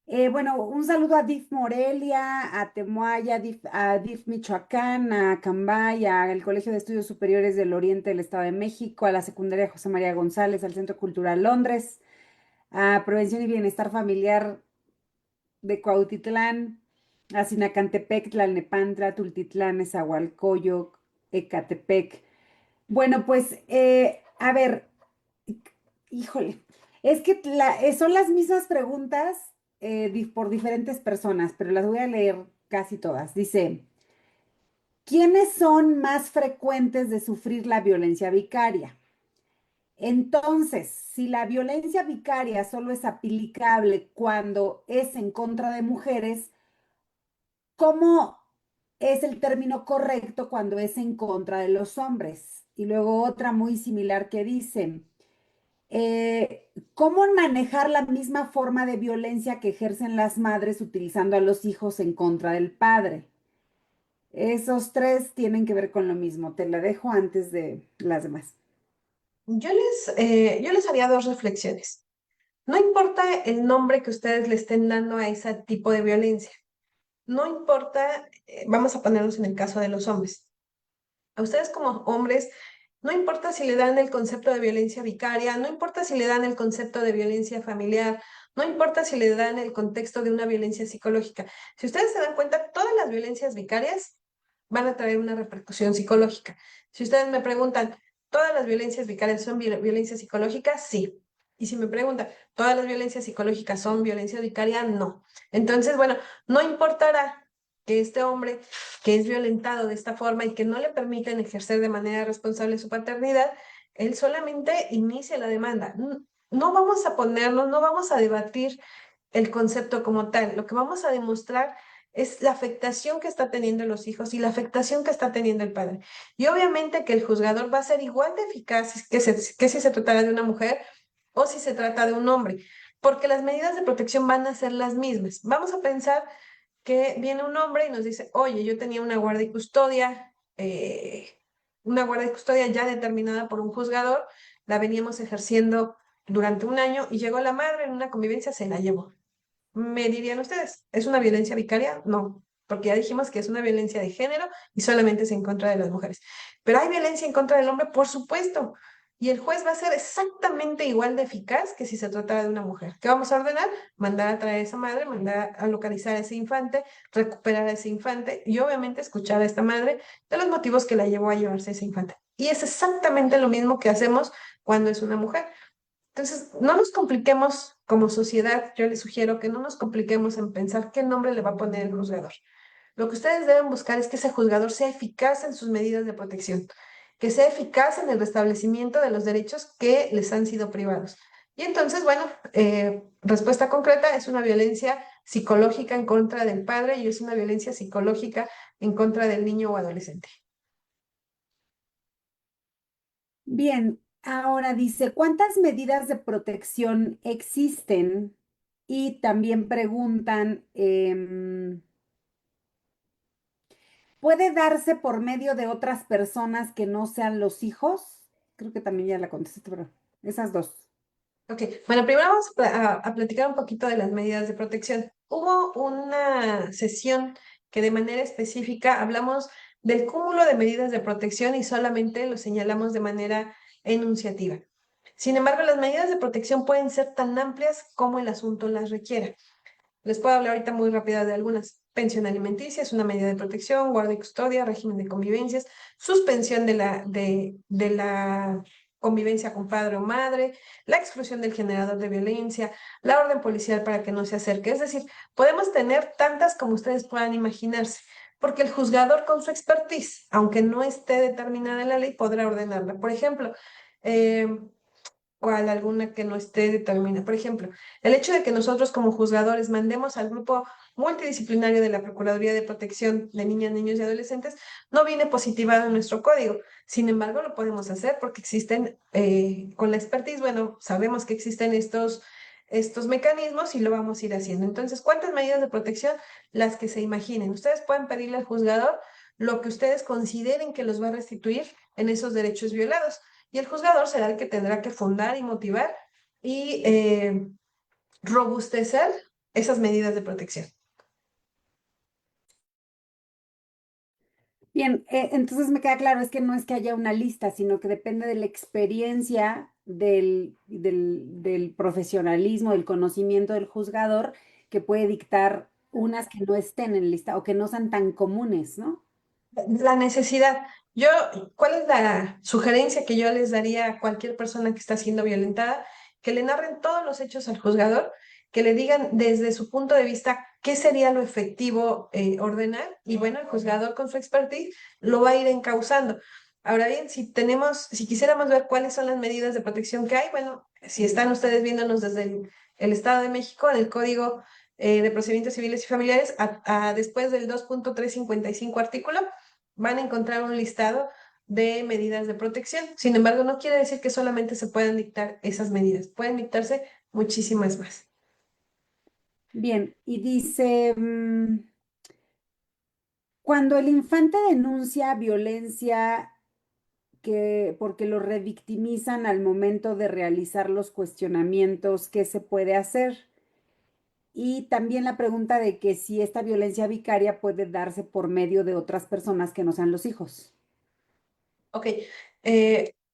Bueno, un saludo a DIF Morelia, a Temoaya, a DIF Michoacán, a Cambay, al Colegio de Estudios Superiores del Oriente del Estado de México, a la secundaria José María González, al Centro Cultural Londres, a Prevención y Bienestar Familiar de Cuautitlán, a Sinacantepec, Tlalnepantla, Tultitlán, Nezahualcóyotl, Ecatepec. Bueno, pues, a ver, híjole, es que son las mismas preguntas por diferentes personas, pero las voy a leer casi todas. Dice, ¿quiénes son más frecuentes de sufrir la violencia vicaria? Entonces, si la violencia vicaria solo es aplicable cuando es en contra de mujeres, ¿cómo es el término correcto cuando es en contra de los hombres? Y luego otra muy similar que dice, ¿cómo manejar la misma forma de violencia que ejercen las madres utilizando a los hijos en contra del padre? Esos tres tienen que ver con lo mismo. Te la dejo antes de las demás. Yo les haría dos reflexiones. No importa el nombre que ustedes le estén dando a ese tipo de violencia. No importa, vamos a ponernos en el caso de los hombres. A ustedes como hombres, no importa si le dan el concepto de violencia vicaria, no importa si le dan el concepto de violencia familiar, no importa si le dan el contexto de una violencia psicológica. Si ustedes se dan cuenta, todas las violencias vicarias van a traer una repercusión psicológica. Si ustedes me preguntan, ¿todas las violencias vicarias son violencia psicológica? Sí. Y si me preguntan, ¿todas las violencias psicológicas son violencia vicaria? No. Entonces, bueno, no importará que este hombre que es violentado de esta forma y que no le permiten ejercer de manera responsable su paternidad, él solamente inicia la demanda. No vamos a ponernos, no vamos a debatir el concepto como tal. Lo que vamos a demostrar es la afectación que está teniendo los hijos y la afectación que está teniendo el padre. Y obviamente que el juzgador va a ser igual de eficaz que si se tratara de una mujer o si se trata de un hombre, porque las medidas de protección van a ser las mismas. Vamos a pensar que viene un hombre y nos dice, oye, yo tenía una guardia y custodia ya determinada por un juzgador, la veníamos ejerciendo durante un año y llegó la madre en una convivencia, se la llevó. Me dirían ustedes, ¿es una violencia vicaria? No, porque ya dijimos que es una violencia de género y solamente es en contra de las mujeres. Pero hay violencia en contra del hombre, por supuesto. Y el juez va a ser exactamente igual de eficaz que si se tratara de una mujer. ¿Qué vamos a ordenar? Mandar a traer a esa madre, mandar a localizar a ese infante, recuperar a ese infante y obviamente escuchar a esta madre de los motivos que la llevó a llevarse a ese infante. Y es exactamente lo mismo que hacemos cuando es una mujer. Entonces, no nos compliquemos como sociedad. Yo les sugiero que no nos compliquemos en pensar qué nombre le va a poner el juzgador. Lo que ustedes deben buscar es que ese juzgador sea eficaz en sus medidas de protección, que sea eficaz en el restablecimiento de los derechos que les han sido privados. Y entonces, bueno, respuesta concreta es una violencia psicológica en contra del padre y es una violencia psicológica en contra del niño o adolescente. Bien, ahora dice, ¿cuántas medidas de protección existen? Y también preguntan, ¿puede darse por medio de otras personas que no sean los hijos? Creo que también ya la contestaste, pero esas dos. Ok, bueno, primero vamos a platicar un poquito de las medidas de protección. Hubo una sesión que de manera específica hablamos del cúmulo de medidas de protección y solamente lo señalamos de manera enunciativa. Sin embargo, las medidas de protección pueden ser tan amplias como el asunto las requiera. Les puedo hablar ahorita muy rápida de algunas. Pensión alimenticia es una medida de protección, guardia y custodia, régimen de convivencias, suspensión de la convivencia con padre o madre, la exclusión del generador de violencia, la orden policial para que no se acerque. Es decir, podemos tener tantas como ustedes puedan imaginarse, porque el juzgador con su expertise, aunque no esté determinada en la ley, podrá ordenarla. Por ejemplo, eh, cual alguna que no esté determinada. Por ejemplo, el hecho de que nosotros como juzgadores mandemos al grupo multidisciplinario de la Procuraduría de Protección de Niñas, Niños y Adolescentes no viene positivado en nuestro código. Sin embargo, lo podemos hacer porque existen, con la expertise, bueno, sabemos que existen estos mecanismos y lo vamos a ir haciendo. Entonces, ¿cuántas medidas de protección? Las que se imaginen. Ustedes pueden pedirle al juzgador lo que ustedes consideren que los va a restituir en esos derechos violados y el juzgador será el que tendrá que fundar y motivar y robustecer esas medidas de protección. Bien, entonces me queda claro, es que no es que haya una lista, sino que depende de la experiencia del profesionalismo, del conocimiento del juzgador, que puede dictar unas que no estén en lista o que no sean tan comunes, ¿no? La necesidad. Yo, ¿cuál es la sugerencia que yo les daría a cualquier persona que está siendo violentada? Que le narren todos los hechos al juzgador, que le digan desde su punto de vista qué sería lo efectivo ordenar y bueno, el juzgador con su expertise lo va a ir encauzando. Ahora bien, si quisiéramos ver cuáles son las medidas de protección que hay, bueno, si están ustedes viéndonos desde el Estado de México, en el Código de Procedimientos Civiles y Familiares, después del 2.355 artículo, van a encontrar un listado de medidas de protección. Sin embargo, no quiere decir que solamente se puedan dictar esas medidas, pueden dictarse muchísimas más. Bien, y dice, cuando el infante denuncia violencia porque lo revictimizan al momento de realizar los cuestionamientos, ¿qué se puede hacer? Y también la pregunta de que si esta violencia vicaria puede darse por medio de otras personas que no sean los hijos. Ok,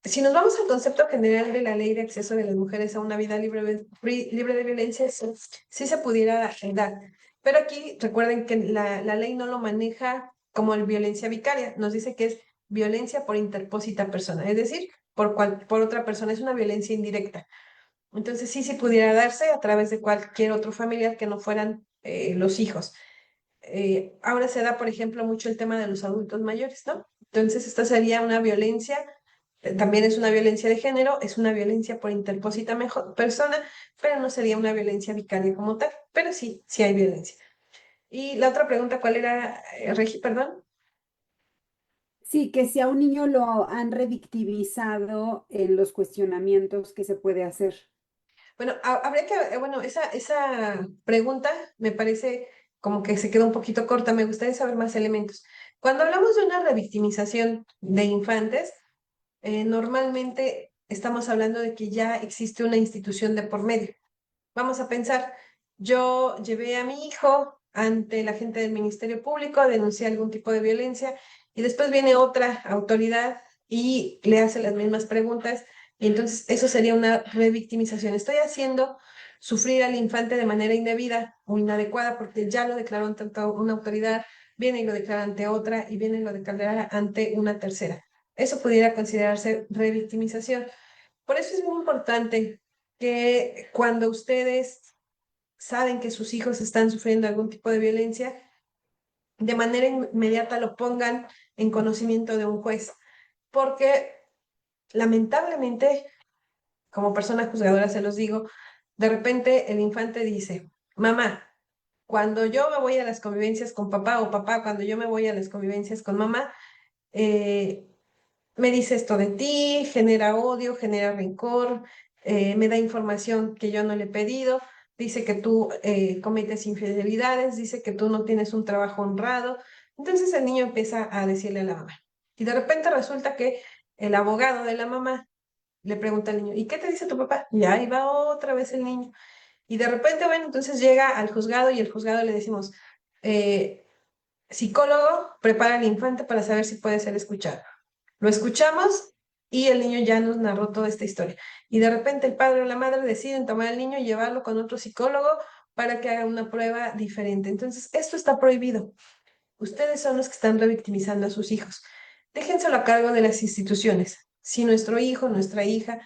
si nos vamos al concepto general de la ley de acceso de las mujeres a una vida libre de violencia, sí se pudiera dar. Pero aquí recuerden que la ley no lo maneja como violencia vicaria, nos dice que es violencia por interpósita persona, es decir, por otra persona, es una violencia indirecta. Entonces sí pudiera darse a través de cualquier otro familiar que no fueran los hijos. Ahora se da, por ejemplo, mucho el tema de los adultos mayores, ¿no? Entonces esta sería una violencia, también es una violencia de género, es una violencia por interpósita persona, pero no sería una violencia vicaria como tal, pero sí hay violencia. Y la otra pregunta, ¿cuál era, Regi, perdón? Sí, que si a un niño lo han revictimizado en los cuestionamientos, ¿qué se puede hacer? Bueno, habría que, bueno, esa pregunta me parece como que se quedó un poquito corta, me gustaría saber más elementos. Cuando hablamos de una revictimización de infantes, normalmente estamos hablando de que ya existe una institución de por medio. Vamos a pensar, yo llevé a mi hijo ante la gente del Ministerio Público, denuncié algún tipo de violencia y después viene otra autoridad y le hace las mismas preguntas y entonces eso sería una revictimización. Estoy haciendo sufrir al infante de manera indebida o inadecuada porque ya lo declaró ante una autoridad, viene y lo declara ante otra y viene y lo declara ante una tercera. Eso pudiera considerarse revictimización. Por eso es muy importante que cuando ustedes saben que sus hijos están sufriendo algún tipo de violencia, de manera inmediata lo pongan en conocimiento de un juez, porque lamentablemente, como persona juzgadora se los digo, de repente el infante dice, mamá, cuando yo me voy a las convivencias con papá o papá, cuando yo me voy a las convivencias con mamá, eh, me dice esto de ti, genera odio, genera rencor, me da información que yo no le he pedido, dice que tú cometes infidelidades, dice que tú no tienes un trabajo honrado. Entonces el niño empieza a decirle a la mamá. Y de repente resulta que el abogado de la mamá le pregunta al niño, ¿y qué te dice tu papá? Y ahí va otra vez el niño. Y de repente, bueno, entonces llega al juzgado y el juzgado le decimos, eh, psicólogo, prepara al infante para saber si puede ser escuchado. Lo escuchamos y el niño ya nos narró toda esta historia. Y de repente el padre o la madre deciden tomar al niño y llevarlo con otro psicólogo para que haga una prueba diferente. Entonces, esto está prohibido. Ustedes son los que están revictimizando a sus hijos. Déjenselo a cargo de las instituciones. Si nuestro hijo, nuestra hija,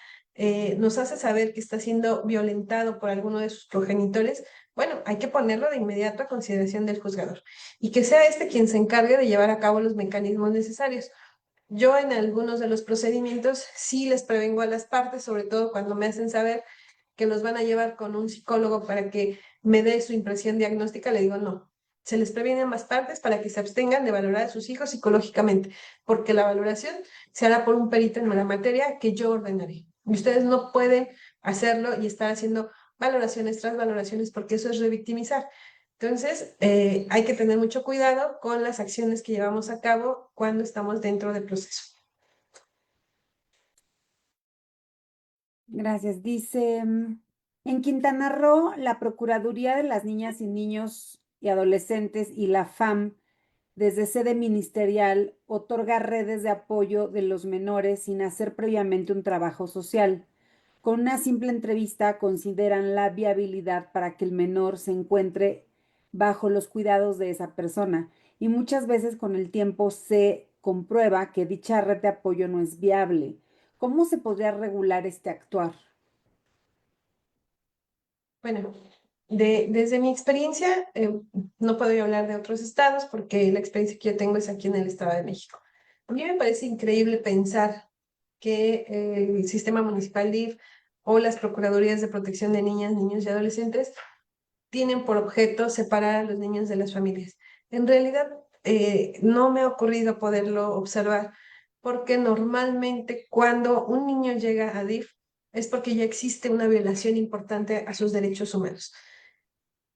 nos hace saber que está siendo violentado por alguno de sus progenitores, bueno, hay que ponerlo de inmediato a consideración del juzgador y que sea este quien se encargue de llevar a cabo los mecanismos necesarios. Yo en algunos de los procedimientos sí les prevengo a las partes, sobre todo cuando me hacen saber que los van a llevar con un psicólogo para que me dé su impresión diagnóstica, le digo no. Se les previene a ambas partes para que se abstengan de valorar a sus hijos psicológicamente, porque la valoración se hará por un perito en la materia que yo ordenaré. Y ustedes no pueden hacerlo y estar haciendo valoraciones tras valoraciones porque eso es revictimizar. Entonces, hay que tener mucho cuidado con las acciones que llevamos a cabo cuando estamos dentro del proceso. Gracias. Dice, en Quintana Roo, la Procuraduría de las Niñas y Niños y Adolescentes y la FAM, desde sede ministerial, otorga redes de apoyo de los menores sin hacer previamente un trabajo social. Con una simple entrevista consideran la viabilidad para que el menor se encuentre bajo los cuidados de esa persona y muchas veces con el tiempo se comprueba que dicha red de apoyo no es viable. ¿Cómo se podría regular este actuar? Bueno, desde mi experiencia, no puedo yo hablar de otros estados porque la experiencia que yo tengo es aquí en el Estado de México. A mí me parece increíble pensar que el sistema municipal DIF o las Procuradurías de Protección de Niñas, Niños y Adolescentes tienen por objeto separar a los niños de las familias. En realidad, no me ha ocurrido poderlo observar porque normalmente cuando un niño llega a DIF es porque ya existe una violación importante a sus derechos humanos.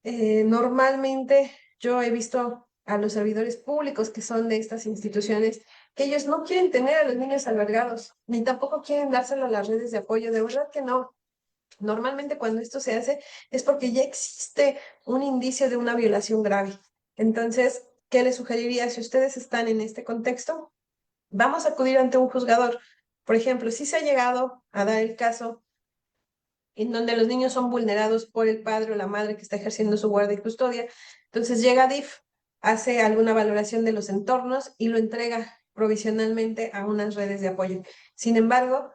Normalmente yo he visto a los servidores públicos que son de estas instituciones que ellos no quieren tener a los niños albergados, ni tampoco quieren dárselo a las redes de apoyo, de verdad que no. Normalmente cuando esto se hace es porque ya existe un indicio de una violación grave. Entonces, ¿qué les sugeriría si ustedes están en este contexto? Vamos a acudir ante un juzgador. Por ejemplo, si se ha llegado a dar el caso en donde los niños son vulnerados por el padre o la madre que está ejerciendo su guardia y custodia. Entonces llega DIF, hace alguna valoración de los entornos y lo entrega provisionalmente a unas redes de apoyo. Sin embargo,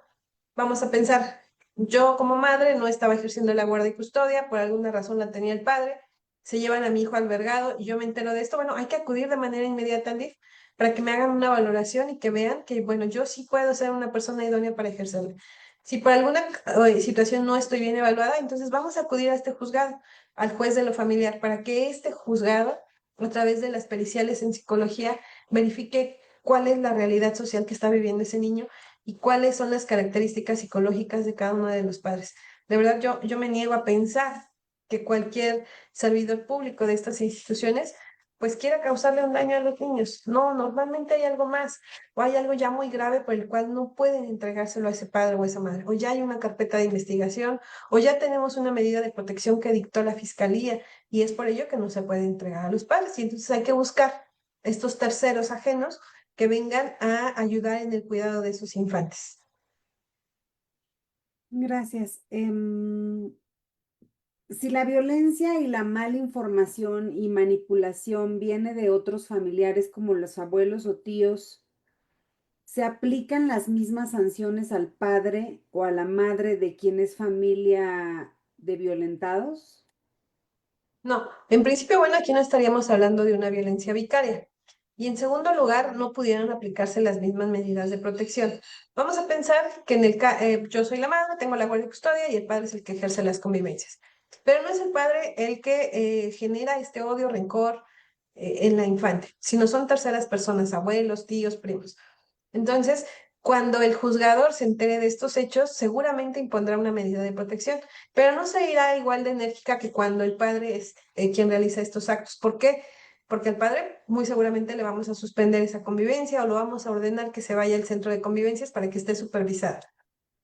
vamos a pensar, yo como madre no estaba ejerciendo la guardia y custodia, por alguna razón la tenía el padre, se llevan a mi hijo albergado y yo me entero de esto, bueno, hay que acudir de manera inmediata al DIF para que me hagan una valoración y que vean que, bueno, yo sí puedo ser una persona idónea para ejercerla. Si por alguna situación no estoy bien evaluada, entonces vamos a acudir a este juzgado, al juez de lo familiar, para que este juzgado, a través de las periciales en psicología, verifique cuál es la realidad social que está viviendo ese niño y cuáles son las características psicológicas de cada uno de los padres. De verdad, yo me niego a pensar que cualquier servidor público de estas instituciones pues quiera causarle un daño a los niños. No, normalmente hay algo más o hay algo ya muy grave por el cual no pueden entregárselo a ese padre o a esa madre. O ya hay una carpeta de investigación o ya tenemos una medida de protección que dictó la fiscalía y es por ello que no se puede entregar a los padres. Y entonces hay que buscar estos terceros ajenos que vengan a ayudar en el cuidado de sus infantes. Gracias. Si la violencia y la mala información y manipulación viene de otros familiares como los abuelos o tíos, ¿se aplican las mismas sanciones al padre o a la madre de quien es familia de violentados? No, en principio, bueno, aquí no estaríamos hablando de una violencia vicaria. Y en segundo lugar, no pudieran aplicarse las mismas medidas de protección. Vamos a pensar que yo soy la madre, tengo la guardia y custodia y el padre es el que ejerce las convivencias. Pero no es el padre el que genera este odio, rencor en la infante, sino son terceras personas, abuelos, tíos, primos. Entonces, cuando el juzgador se entere de estos hechos, seguramente impondrá una medida de protección, pero no se irá igual de enérgica que cuando el padre es quien realiza estos actos. ¿Por qué? Porque al padre muy seguramente le vamos a suspender esa convivencia o lo vamos a ordenar que se vaya al centro de convivencias para que esté supervisada.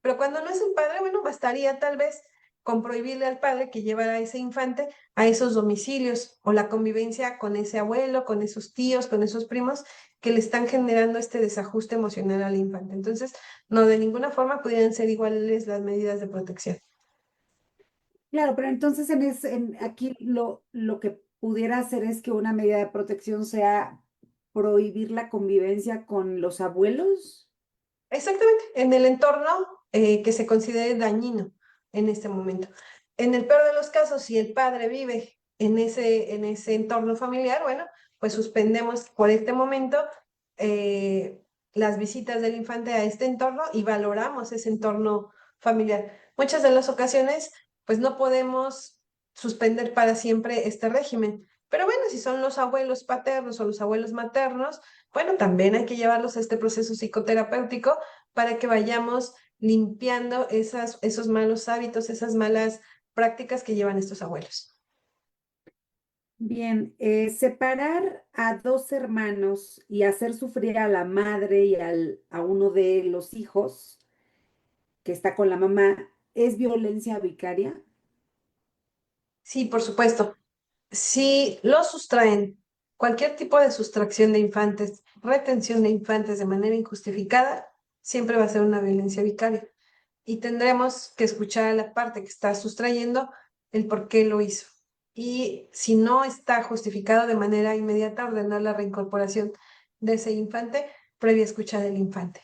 Pero cuando no es el padre, bueno, bastaría tal vez con prohibirle al padre que llevara a ese infante a esos domicilios o la convivencia con ese abuelo, con esos tíos, con esos primos que le están generando este desajuste emocional al infante. Entonces, no, de ninguna forma pudieran ser iguales las medidas de protección. Claro, pero entonces aquí lo que pudiera hacer es que una medida de protección sea prohibir la convivencia con los abuelos. Exactamente, en el entorno que se considere dañino en este momento. En el peor de los casos, si el padre vive en ese entorno familiar, bueno, pues suspendemos por este momento eh, las visitas del infante a este entorno y valoramos ese entorno familiar. Muchas de las ocasiones, pues no podemos suspender para siempre este régimen. Pero bueno, si son los abuelos paternos o los abuelos maternos, bueno, también hay que llevarlos a este proceso psicoterapéutico para que vayamos limpiando esos malos hábitos, esas malas prácticas que llevan estos abuelos. Bien, separar a dos hermanos y hacer sufrir a la madre y a uno de los hijos que está con la mamá es violencia vicaria. Sí, por supuesto. Si lo sustraen, cualquier tipo de sustracción de infantes, retención de infantes de manera injustificada, siempre va a ser una violencia vicaria. Y tendremos que escuchar a la parte que está sustrayendo el por qué lo hizo. Y si no está justificado de manera inmediata, ordenar la reincorporación de ese infante previa escucha del infante.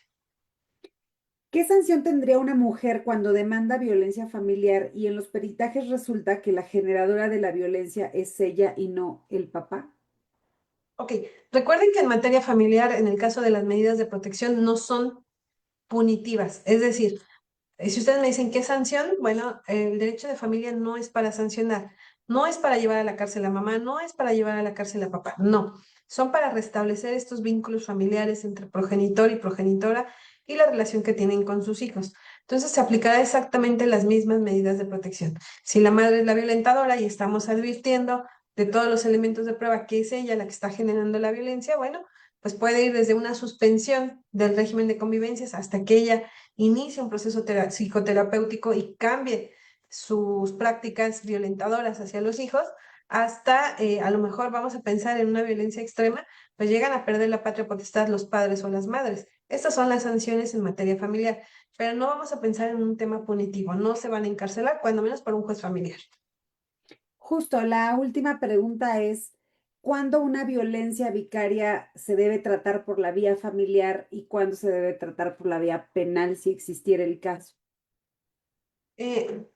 ¿Qué sanción tendría una mujer cuando demanda violencia familiar y en los peritajes resulta que la generadora de la violencia es ella y no el papá? Ok, recuerden que en materia familiar, en el caso de las medidas de protección, no son punitivas. Es decir, si ustedes me dicen qué sanción, bueno, el derecho de familia no es para sancionar, no es para llevar a la cárcel a mamá, no es para llevar a la cárcel a papá, no. Son para restablecer estos vínculos familiares entre progenitor y progenitora y la relación que tienen con sus hijos. Entonces se aplicará exactamente las mismas medidas de protección. Si la madre es la violentadora y estamos advirtiendo de todos los elementos de prueba que es ella la que está generando la violencia, bueno, pues puede ir desde una suspensión del régimen de convivencias hasta que ella inicie un proceso psicoterapéutico y cambie sus prácticas violentadoras hacia los hijos, hasta a lo mejor vamos a pensar en una violencia extrema, pues llegan a perder la patria potestad los padres o las madres. Estas son las sanciones en materia familiar, pero no vamos a pensar en un tema punitivo, no se van a encarcelar, cuando menos por un juez familiar. Justo, la última pregunta es, ¿cuándo una violencia vicaria se debe tratar por la vía familiar y cuándo se debe tratar por la vía penal si existiera el caso?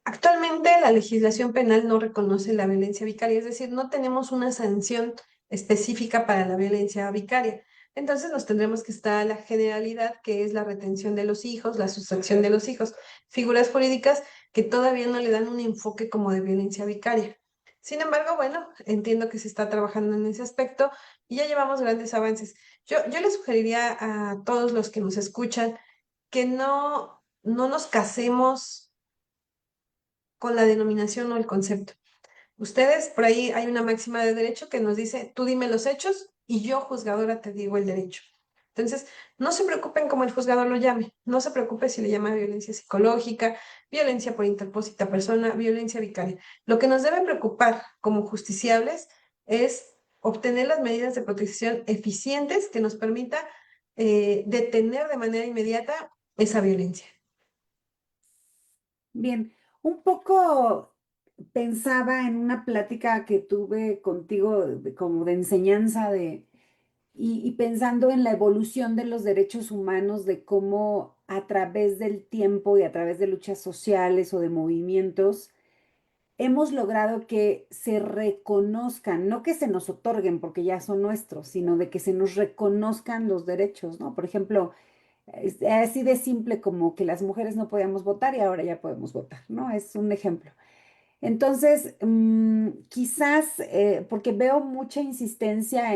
Actualmente la legislación penal no reconoce la violencia vicaria, es decir, no tenemos una sanción específica para la violencia vicaria. Entonces nos tendremos que estar a la generalidad, que es la retención de los hijos, la sustracción de los hijos, figuras jurídicas que todavía no le dan un enfoque como de violencia vicaria. Sin embargo, bueno, entiendo que se está trabajando en ese aspecto y ya llevamos grandes avances. Yo le sugeriría a todos los que nos escuchan que no nos casemos con la denominación o el concepto. Ustedes, por ahí hay una máxima de derecho que nos dice, tú dime los hechos y yo, juzgadora, te digo el derecho. Entonces, no se preocupen como el juzgador lo llame, no se preocupe si le llama violencia psicológica, violencia por interpósita persona, violencia vicaria. Lo que nos debe preocupar como justiciables es obtener las medidas de protección eficientes que nos permita detener de manera inmediata esa violencia. Bien, un poco pensaba en una plática que tuve contigo como de enseñanza y pensando en la evolución de los derechos humanos, de cómo a través del tiempo y a través de luchas sociales o de movimientos, hemos logrado que se reconozcan, no que se nos otorguen porque ya son nuestros, sino de que se nos reconozcan los derechos, ¿no? Por ejemplo, es así de simple como que las mujeres no podíamos votar y ahora ya podemos votar, ¿no? Es un ejemplo. Entonces, quizás, porque veo mucha insistencia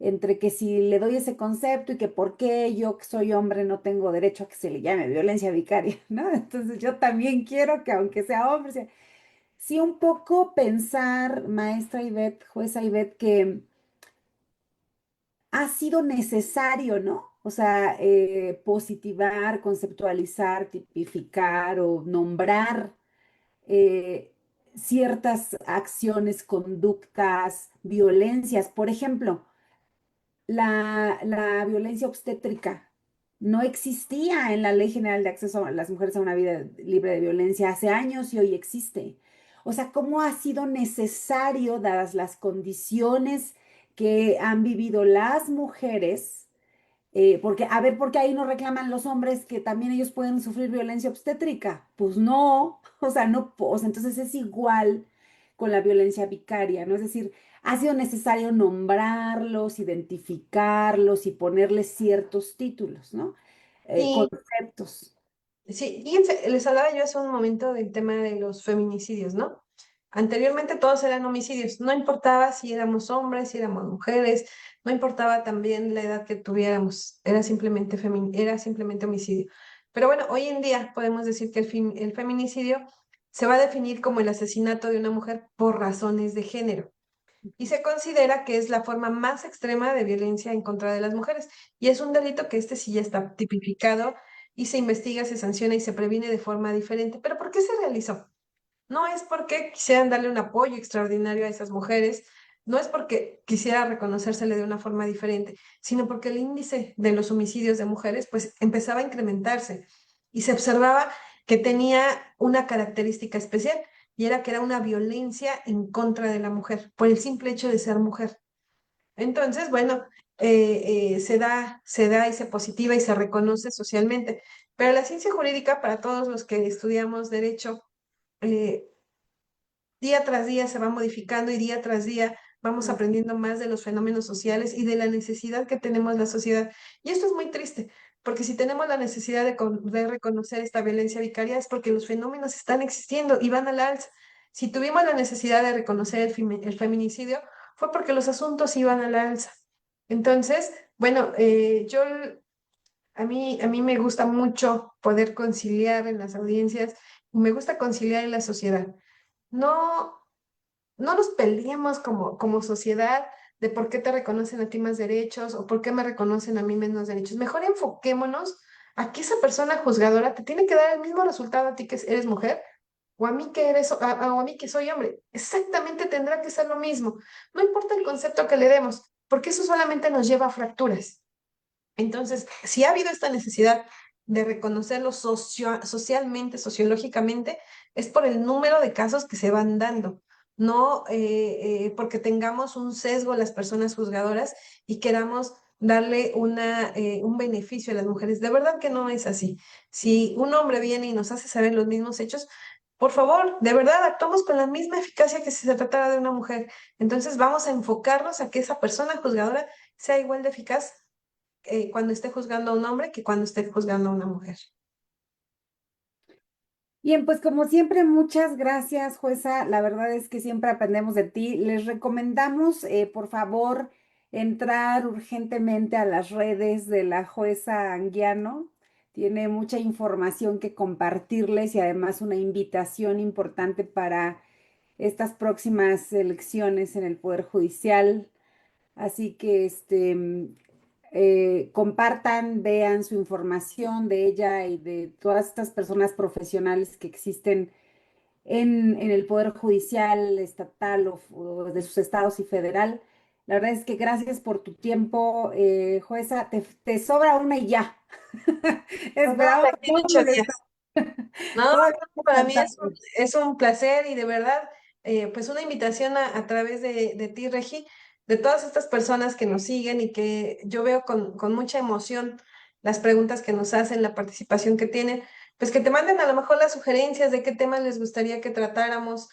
entre que si le doy ese concepto y que por qué yo que soy hombre no tengo derecho a que se le llame violencia vicaria, ¿no? Entonces yo también quiero que aunque sea hombre, sí un poco pensar, maestra Ivette, jueza Ivette, que ha sido necesario, ¿no? O sea, positivar, conceptualizar, tipificar o nombrar ciertas acciones, conductas, violencias. Por ejemplo, la violencia obstétrica no existía en la Ley General de Acceso a las Mujeres a una Vida Libre de Violencia hace años y hoy existe. O sea, ¿cómo ha sido necesario, dadas las condiciones que han vivido las mujeres? Porque, a ver, ¿por qué ahí no reclaman los hombres que también ellos pueden sufrir violencia obstétrica? Pues no, o sea, no, o sea, entonces es igual con la violencia vicaria, ¿no? Es decir, ha sido necesario nombrarlos, identificarlos y ponerles ciertos títulos, ¿no? Sí, Conceptos. sí, fíjense, les hablaba yo hace un momento del tema de los feminicidios, ¿no? Anteriormente todos eran homicidios, no importaba si éramos hombres, si éramos mujeres, no importaba también la edad que tuviéramos, era simplemente homicidio. Pero bueno, hoy en día podemos decir que el feminicidio se va a definir como el asesinato de una mujer por razones de género y se considera que es la forma más extrema de violencia en contra de las mujeres. Y es un delito que este sí ya está tipificado y se investiga, se sanciona y se previene de forma diferente. ¿Pero por qué se realizó? No es porque quisieran darle un apoyo extraordinario a esas mujeres, no es porque quisiera reconocérsele de una forma diferente, sino porque el índice de los homicidios de mujeres pues empezaba a incrementarse y se observaba que tenía una característica especial y era que era una violencia en contra de la mujer por el simple hecho de ser mujer. Entonces, bueno, se da y se positiva y se reconoce socialmente. Pero la ciencia jurídica, para todos los que estudiamos derecho, eh, día tras día se va modificando y día tras día vamos aprendiendo más de los fenómenos sociales y de la necesidad que tenemos la sociedad. Y esto es muy triste, porque si tenemos la necesidad de reconocer esta violencia vicaria es porque los fenómenos están existiendo y van al alza. Si tuvimos la necesidad de reconocer el feminicidio, fue porque los asuntos iban al alza. Entonces, bueno, a mí me gusta mucho poder conciliar en las audiencias y me gusta conciliar en la sociedad. No, no nos peleemos como sociedad de por qué te reconocen a ti más derechos o por qué me reconocen a mí menos derechos. Mejor enfoquémonos a que esa persona juzgadora te tiene que dar el mismo resultado a ti que eres mujer o a mí que o a mí que soy hombre. Exactamente tendrá que ser lo mismo. No importa el concepto que le demos, porque eso solamente nos lleva a fracturas. Entonces, si ha habido esta necesidad de reconocerlo socialmente, sociológicamente, es por el número de casos que se van dando, no porque tengamos un sesgo las personas juzgadoras y queramos darle un beneficio a las mujeres. De verdad que no es así. Si un hombre viene y nos hace saber los mismos hechos, por favor, de verdad, actuamos con la misma eficacia que si se tratara de una mujer. Entonces, vamos a enfocarnos a que esa persona juzgadora sea igual de eficaz cuando esté juzgando a un hombre que cuando esté juzgando a una mujer. Bien, pues como siempre, muchas gracias, jueza. La verdad es que siempre aprendemos de ti. Les recomendamos, por favor, entrar urgentemente a las redes de la jueza Anguiano. Tiene mucha información que compartirles y además una invitación importante para estas próximas elecciones en el Poder Judicial. Así que compartan, vean su información de ella y de todas estas personas profesionales que existen en el Poder Judicial, estatal o de sus estados y federal. La verdad es que gracias por tu tiempo, jueza. Te sobra una y ya. No, no, Esperaba de aquí en no 8 días. molestar. No, Todavía para mí falta. es un placer y de verdad, pues una invitación a través de ti, Regi, de todas estas personas que nos siguen y que yo veo con mucha emoción las preguntas que nos hacen, la participación que tienen, pues que te manden a lo mejor las sugerencias de qué temas les gustaría que tratáramos.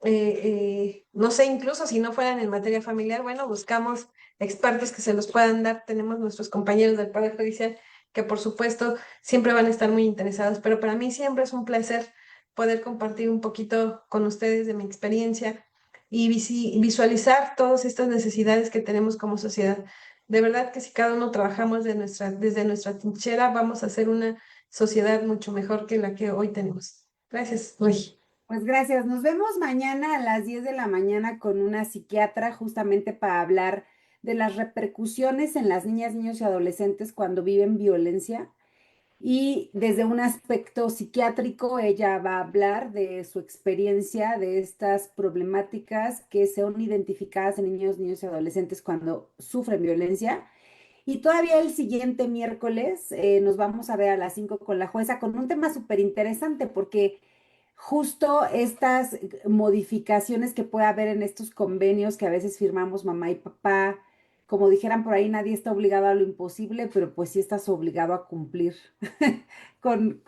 No sé, incluso si no fueran en materia familiar, bueno, buscamos expertos que se los puedan dar. Tenemos nuestros compañeros del Poder Judicial que por supuesto siempre van a estar muy interesados, pero para mí siempre es un placer poder compartir un poquito con ustedes de mi experiencia y visualizar todas estas necesidades que tenemos como sociedad. De verdad que si cada uno trabajamos desde nuestra trinchera, vamos a hacer una sociedad mucho mejor que la que hoy tenemos. Gracias, Regi. Pues gracias. Nos vemos mañana a las 10 de la mañana con una psiquiatra justamente para hablar de las repercusiones en las niñas, niños y adolescentes cuando viven violencia. Y desde un aspecto psiquiátrico, ella va a hablar de su experiencia de estas problemáticas que son identificadas en niños, niños y adolescentes cuando sufren violencia. Y todavía el siguiente miércoles nos vamos a ver a las 5 con la jueza con un tema súper interesante porque justo estas modificaciones que puede haber en estos convenios que a veces firmamos mamá y papá, como dijeran por ahí, nadie está obligado a lo imposible, pero pues sí estás obligado a cumplir con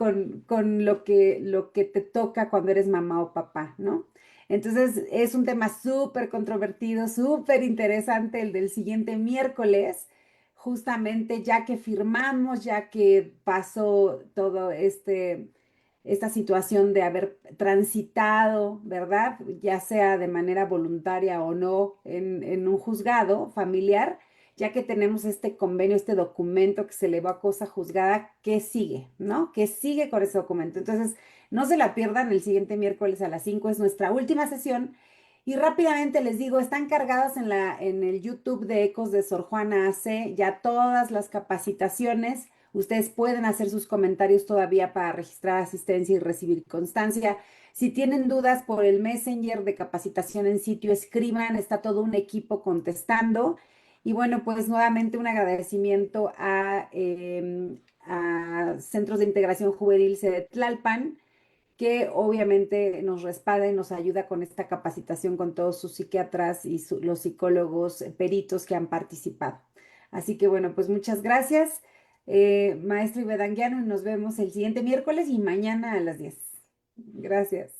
lo que te toca cuando eres mamá o papá, ¿no? Entonces es un tema súper controvertido, súper interesante el del siguiente miércoles, justamente ya que firmamos, ya que pasó todo esta situación de haber transitado, ¿verdad? Ya sea de manera voluntaria o no en un juzgado familiar, ya que tenemos este convenio, este documento que se elevó a cosa juzgada, ¿qué sigue? ¿No? ¿Qué sigue con ese documento? Entonces, no se la pierdan el siguiente miércoles a las 5 es nuestra última sesión. Y rápidamente les digo, están cargadas en el YouTube de Ecos de Sor Juana AC ya todas las capacitaciones. Ustedes pueden hacer sus comentarios todavía para registrar asistencia y recibir constancia. Si tienen dudas por el Messenger de capacitación en sitio, escriban, está todo un equipo contestando. Y bueno, pues nuevamente un agradecimiento a Centros de Integración Juvenil de Tlalpan, que obviamente nos respalda y nos ayuda con esta capacitación con todos sus psiquiatras y los psicólogos peritos que han participado. Así que bueno, pues muchas gracias, maestro Ibedanguiano, y nos vemos el siguiente miércoles y mañana a las 10. Gracias.